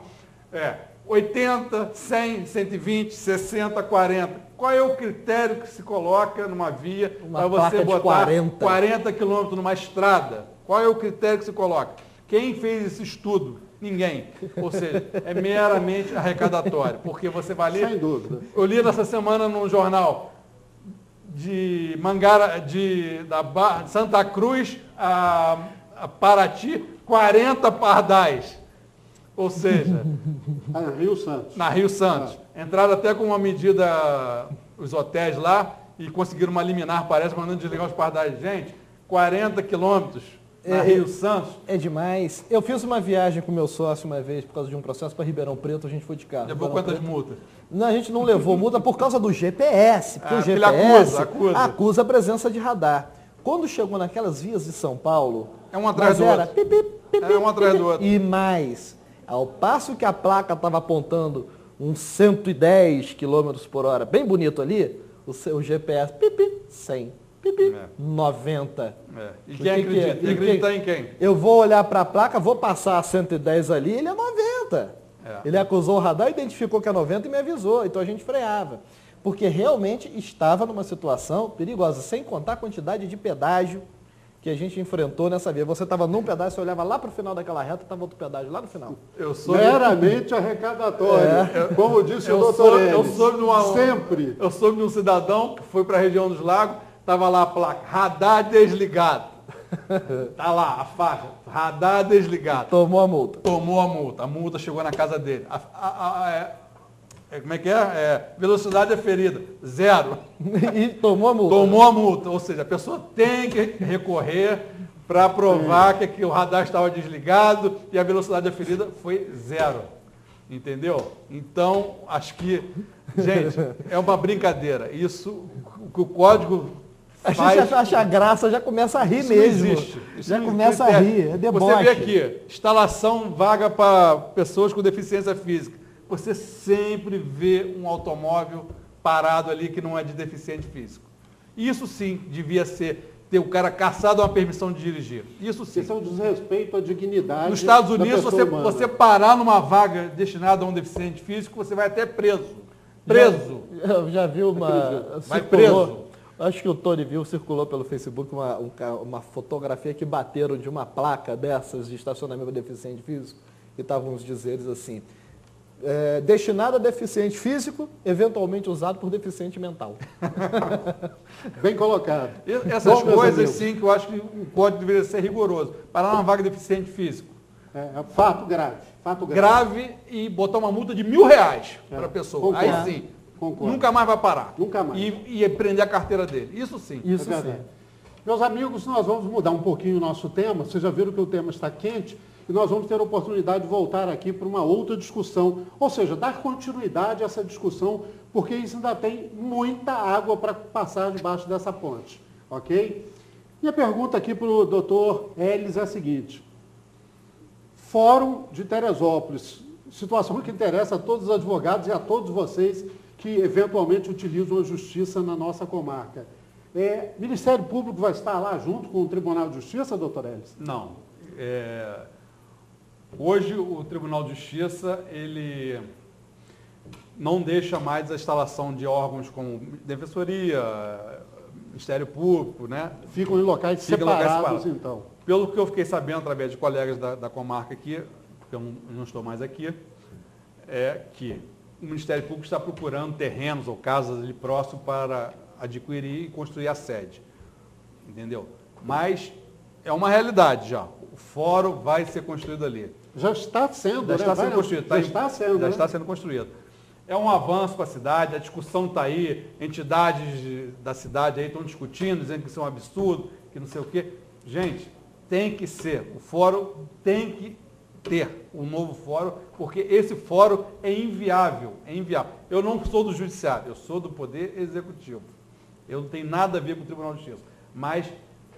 80, 100, 120, 60, 40. Qual é o critério que se coloca numa via para você botar 40 quilômetros numa estrada? Qual é o critério que se coloca? Quem fez esse estudo? Ninguém. Ou seja, é meramente arrecadatório, porque você vai ler... Sem dúvida. Eu li nessa semana num jornal de de Santa Cruz a Paraty, 40 pardais. Ou seja... Na Rio Santos. Na Rio Santos. Entraram até com uma medida, os hotéis lá, e conseguiram uma liminar, parece, mandando desligar os pardais. Gente, 40 quilômetros na Rio Santos. É demais. Eu fiz uma viagem com meu sócio uma vez, por causa de um processo para Ribeirão Preto, a gente foi de carro. Levou quantas multas? Não, a gente não levou multa por causa do GPS, porque o GPS acusa a presença de radar. Quando chegou naquelas vias de São Paulo, é um atrás do outro. É um atrás do outro. E mais, ao passo que a placa estava apontando uns 110 km por hora, bem bonito ali, o GPS, 100, 90. E quem acredita? Tem que acreditar em quem? Eu vou olhar para a placa, vou passar a 110 ali, ele é 90. Ele acusou o radar, identificou que é 90 e me avisou, então a gente freava. Porque realmente estava numa situação perigosa, sem contar a quantidade de pedágio que a gente enfrentou nessa via. Você estava num pedágio, você olhava lá para o final daquela reta, estava outro pedágio lá no final. Meramente arrecadatório. Como disse o doutor sempre. Eu soube de um cidadão que foi para a região dos lagos, estava lá a placa, radar desligado. Está lá a faixa, radar desligado. Tomou a multa. Tomou a multa. A multa chegou na casa dele. Como é que é? Velocidade aferida, 0. E tomou a multa. Tomou a multa. Ou seja, a pessoa tem que recorrer para provar que o radar estava desligado e a velocidade aferida foi 0. Entendeu? Então, acho que, gente, é uma brincadeira. Isso, o que o código a gente acha graça, já começa a rir isso mesmo. Não existe. Isso já começa a rir, é deboche. Você vê aqui, instalação vaga para pessoas com deficiência física. Você sempre vê um automóvel parado ali que não é de deficiente físico. Isso sim devia ter o cara caçado uma permissão de dirigir. Isso sim. Isso é um desrespeito à dignidade. Nos Estados Unidos, você parar numa vaga destinada a um deficiente físico, você vai até preso. Preso. Eu já vi uma... Vai preso. Acho que o Tony viu, circulou pelo Facebook uma fotografia que bateram de uma placa dessas de estacionamento para deficiente físico, e estavam os dizeres assim... destinado a deficiente físico, eventualmente usado por deficiente mental. Bem colocado. Essas coisas, sim, que eu acho que o código deveria ser rigoroso. Parar numa vaga de deficiente físico. É fato grave. Grave e botar uma multa de R$1.000 para a pessoa. Concordo. Aí sim, nunca mais vai parar. Nunca mais. E prender a carteira dele. Isso sim. Isso sim. Meus amigos, nós vamos mudar um pouquinho o nosso tema. Vocês já viram que o tema está quente. E nós vamos ter a oportunidade de voltar aqui para uma outra discussão, ou seja, dar continuidade a essa discussão, porque isso ainda tem muita água para passar debaixo dessa ponte, ok? E a pergunta aqui para o doutor Elis é a seguinte: Fórum de Teresópolis, situação que interessa a todos os advogados e a todos vocês que eventualmente utilizam a justiça na nossa comarca. Ministério Público vai estar lá junto com o Tribunal de Justiça, doutor Elis? Não. Hoje, o Tribunal de Justiça, ele não deixa mais a instalação de órgãos como Defensoria, Ministério Público, né? Ficam em locais separados, então. Pelo que eu fiquei sabendo, através de colegas da comarca aqui, porque eu não estou mais aqui, é que o Ministério Público está procurando terrenos ou casas ali próximo para adquirir e construir a sede. Entendeu? Mas é uma realidade já. O fórum vai ser construído ali. Já está sendo, já está sendo construído. Já está sendo construído. É um avanço para a cidade, a discussão está aí, entidades da cidade aí estão discutindo, dizendo que isso é um absurdo, que não sei o quê. Gente, tem que ser. O fórum tem que ter um novo fórum, porque esse fórum é inviável. Eu não sou do judiciário, eu sou do Poder Executivo. Eu não tenho nada a ver com o Tribunal de Justiça. Mas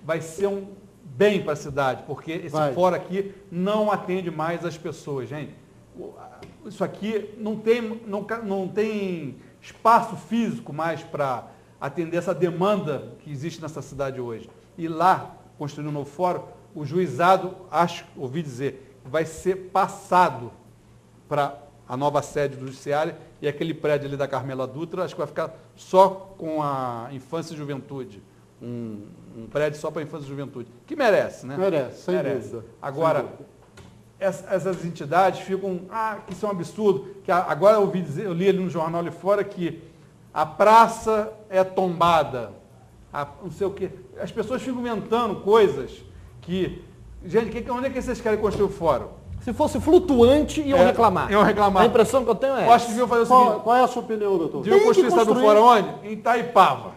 vai ser um bem para a cidade, porque esse fórum aqui não atende mais as pessoas, gente. Isso aqui não tem espaço físico mais para atender essa demanda que existe nessa cidade hoje. E lá, construindo um novo fórum, o juizado, ouvi dizer, vai ser passado para a nova sede do Judiciário e aquele prédio ali da Carmela Dutra, acho que vai ficar só com a infância e juventude. Um prédio só para a infância e juventude. Que merece, né? Merece, sem dúvida. Agora, essas entidades ficam, que isso é um absurdo. Que agora eu li ali no jornal ali fora que a praça é tombada. Não sei o quê. As pessoas ficam inventando coisas que... Gente, onde é que vocês querem construir o fórum? Se fosse flutuante, iam reclamar. Iam reclamar. A impressão que eu tenho é eu acho que deviam fazer o seguinte. Qual é a sua opinião, doutor? Deviam construir essa do fórum onde? Em Itaipava.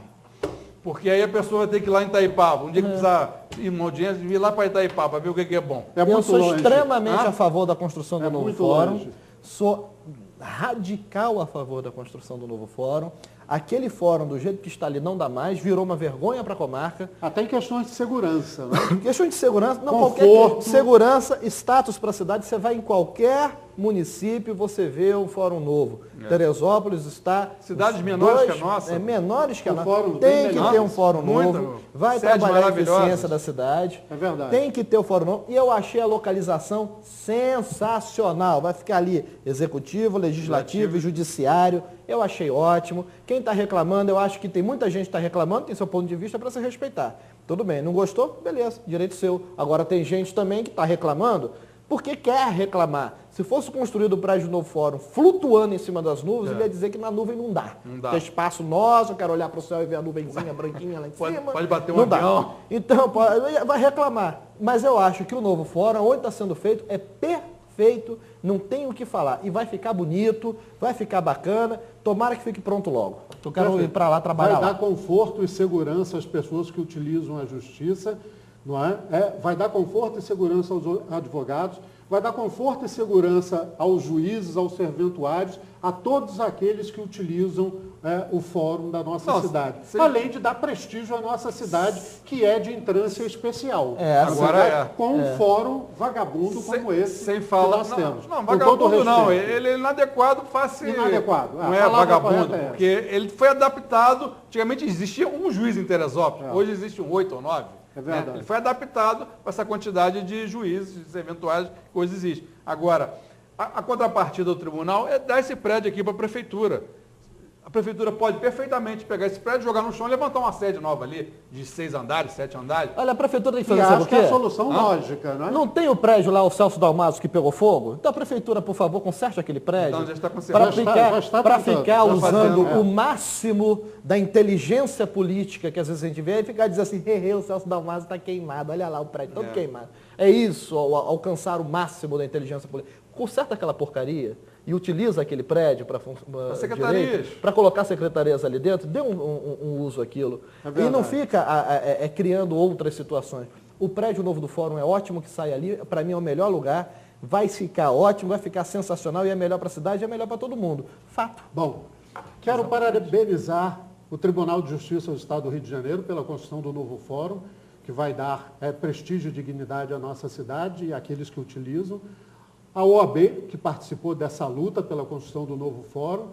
Porque aí a pessoa vai ter que ir lá em Itaipava. Um dia que precisar ir numa audiência, vir lá para Itaipava, para ver o que é bom. Eu sou extremamente a favor da construção do novo fórum. Longe. Sou radical a favor da construção do novo fórum. Aquele fórum, do jeito que está ali, não dá mais, virou uma vergonha para a comarca. Até em questões de segurança, né? Questões de segurança, não Conforto. qualquer segurança, status para a cidade. Você vai em qualquer município, você vê um fórum novo. Teresópolis está... Cidades menores que a nossa. Menores que a nossa. Fórum Tem bem que menor. ter um fórum Muito. novo. Vai Sedes trabalhar a maravilhosas. eficiência da cidade. É verdade. Tem que ter o fórum novo. E eu achei a localização sensacional. Vai ficar ali executivo, legislativo e judiciário. Eu achei ótimo. Quem está reclamando, eu acho que tem muita gente que está reclamando, tem seu ponto de vista para se respeitar. Tudo bem, não gostou? Beleza, direito seu. Agora tem gente também que está reclamando porque quer reclamar. Se fosse construído o prédio do novo fórum flutuando em cima das nuvens, ele ia dizer que na nuvem não dá. Não dá. Tem espaço nosso, eu quero olhar para o céu e ver a nuvenzinha branquinha lá em cima. Pode bater um não avião. dá. Então, vai reclamar. Mas eu acho que o novo fórum, onde está sendo feito, é perfeito, não tem o que falar. E vai ficar bonito, vai ficar bacana. Tomara que fique pronto logo. Eu quero ir para lá trabalhar. Vai dar conforto e segurança às pessoas que utilizam a justiça, não é? Vai dar conforto e segurança aos advogados, vai dar conforto e segurança aos juízes, aos serventuários, a todos aqueles que utilizam o fórum da nossa cidade. Além de dar prestígio à nossa cidade, que é de entrância especial. Agora com um fórum vagabundo como esse sem falar, que nós temos. Não, vagabundo não. Ele é inadequado, inadequado. Não é vagabundo, porque ele foi adaptado. Antigamente existia um juiz em Teresópolis, hoje existe 8 ou 9. É verdade. Ele foi adaptado para essa quantidade de juízes eventuais que hoje existe. Agora, a contrapartida do tribunal é dar esse prédio aqui para a prefeitura. A prefeitura pode perfeitamente pegar esse prédio, jogar no chão e levantar uma sede nova ali, de 6 andares, 7 andares. Olha, a prefeitura tem que E fazer, sabe acho o que é a quê? solução lógica, não é? Não tem o prédio lá, o Celso Dalmaso, que pegou fogo? Então a prefeitura, por favor, conserte aquele prédio. Então já está consertado. Para ficar usando fazendo, o máximo da inteligência política que às vezes a gente vê e ficar dizendo assim, o Celso Dalmaso está queimado, olha lá o prédio todo queimado. É isso, alcançar o máximo da inteligência política. Conserta aquela porcaria e utiliza aquele prédio para secretarias, para colocar secretarias ali dentro, dê um uso àquilo. E não fica criando outras situações. O prédio novo do fórum é ótimo que sai ali, para mim é o melhor lugar, vai ficar ótimo, vai ficar sensacional e é melhor para a cidade e é melhor para todo mundo. Fato. Bom, quero parabenizar o Tribunal de Justiça do Estado do Rio de Janeiro pela construção do novo fórum, que vai dar prestígio e dignidade à nossa cidade e àqueles que utilizam. A OAB, que participou dessa luta pela construção do novo fórum,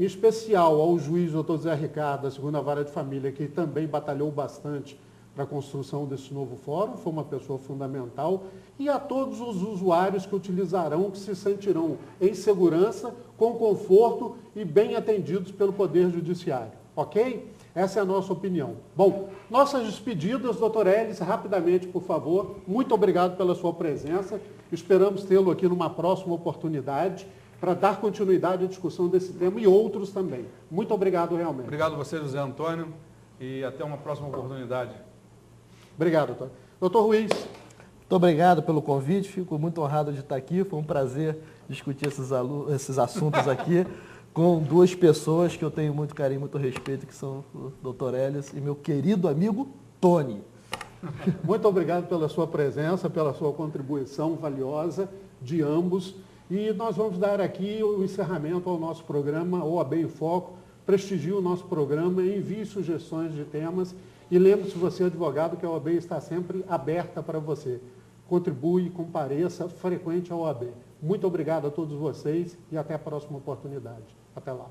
em especial ao juiz Dr. Zé Ricardo, da 2ª Vara de Família, que também batalhou bastante para a construção desse novo fórum, foi uma pessoa fundamental, e a todos os usuários que utilizarão, que se sentirão em segurança, com conforto e bem atendidos pelo Poder Judiciário. Ok? Essa é a nossa opinião. Bom, nossas despedidas, doutor Elis, rapidamente, por favor. Muito obrigado pela sua presença. Esperamos tê-lo aqui numa próxima oportunidade para dar continuidade à discussão desse tema e outros também. Muito obrigado, realmente. Obrigado a você, José Antônio, e até uma próxima oportunidade. Obrigado, doutor. Doutor Ruiz. Muito obrigado pelo convite, fico muito honrado de estar aqui. Foi um prazer discutir esses assuntos aqui com duas pessoas que eu tenho muito carinho, muito respeito, que são o doutor Elis e meu querido amigo Tony. Muito obrigado pela sua presença, pela sua contribuição valiosa de ambos. E nós vamos dar aqui o encerramento ao nosso programa OAB em Foco. Prestigie o nosso programa, envie sugestões de temas e lembre-se, você advogado, que a OAB está sempre aberta para você. Contribui, compareça, frequente a OAB. Muito obrigado a todos vocês e até a próxima oportunidade. Até lá.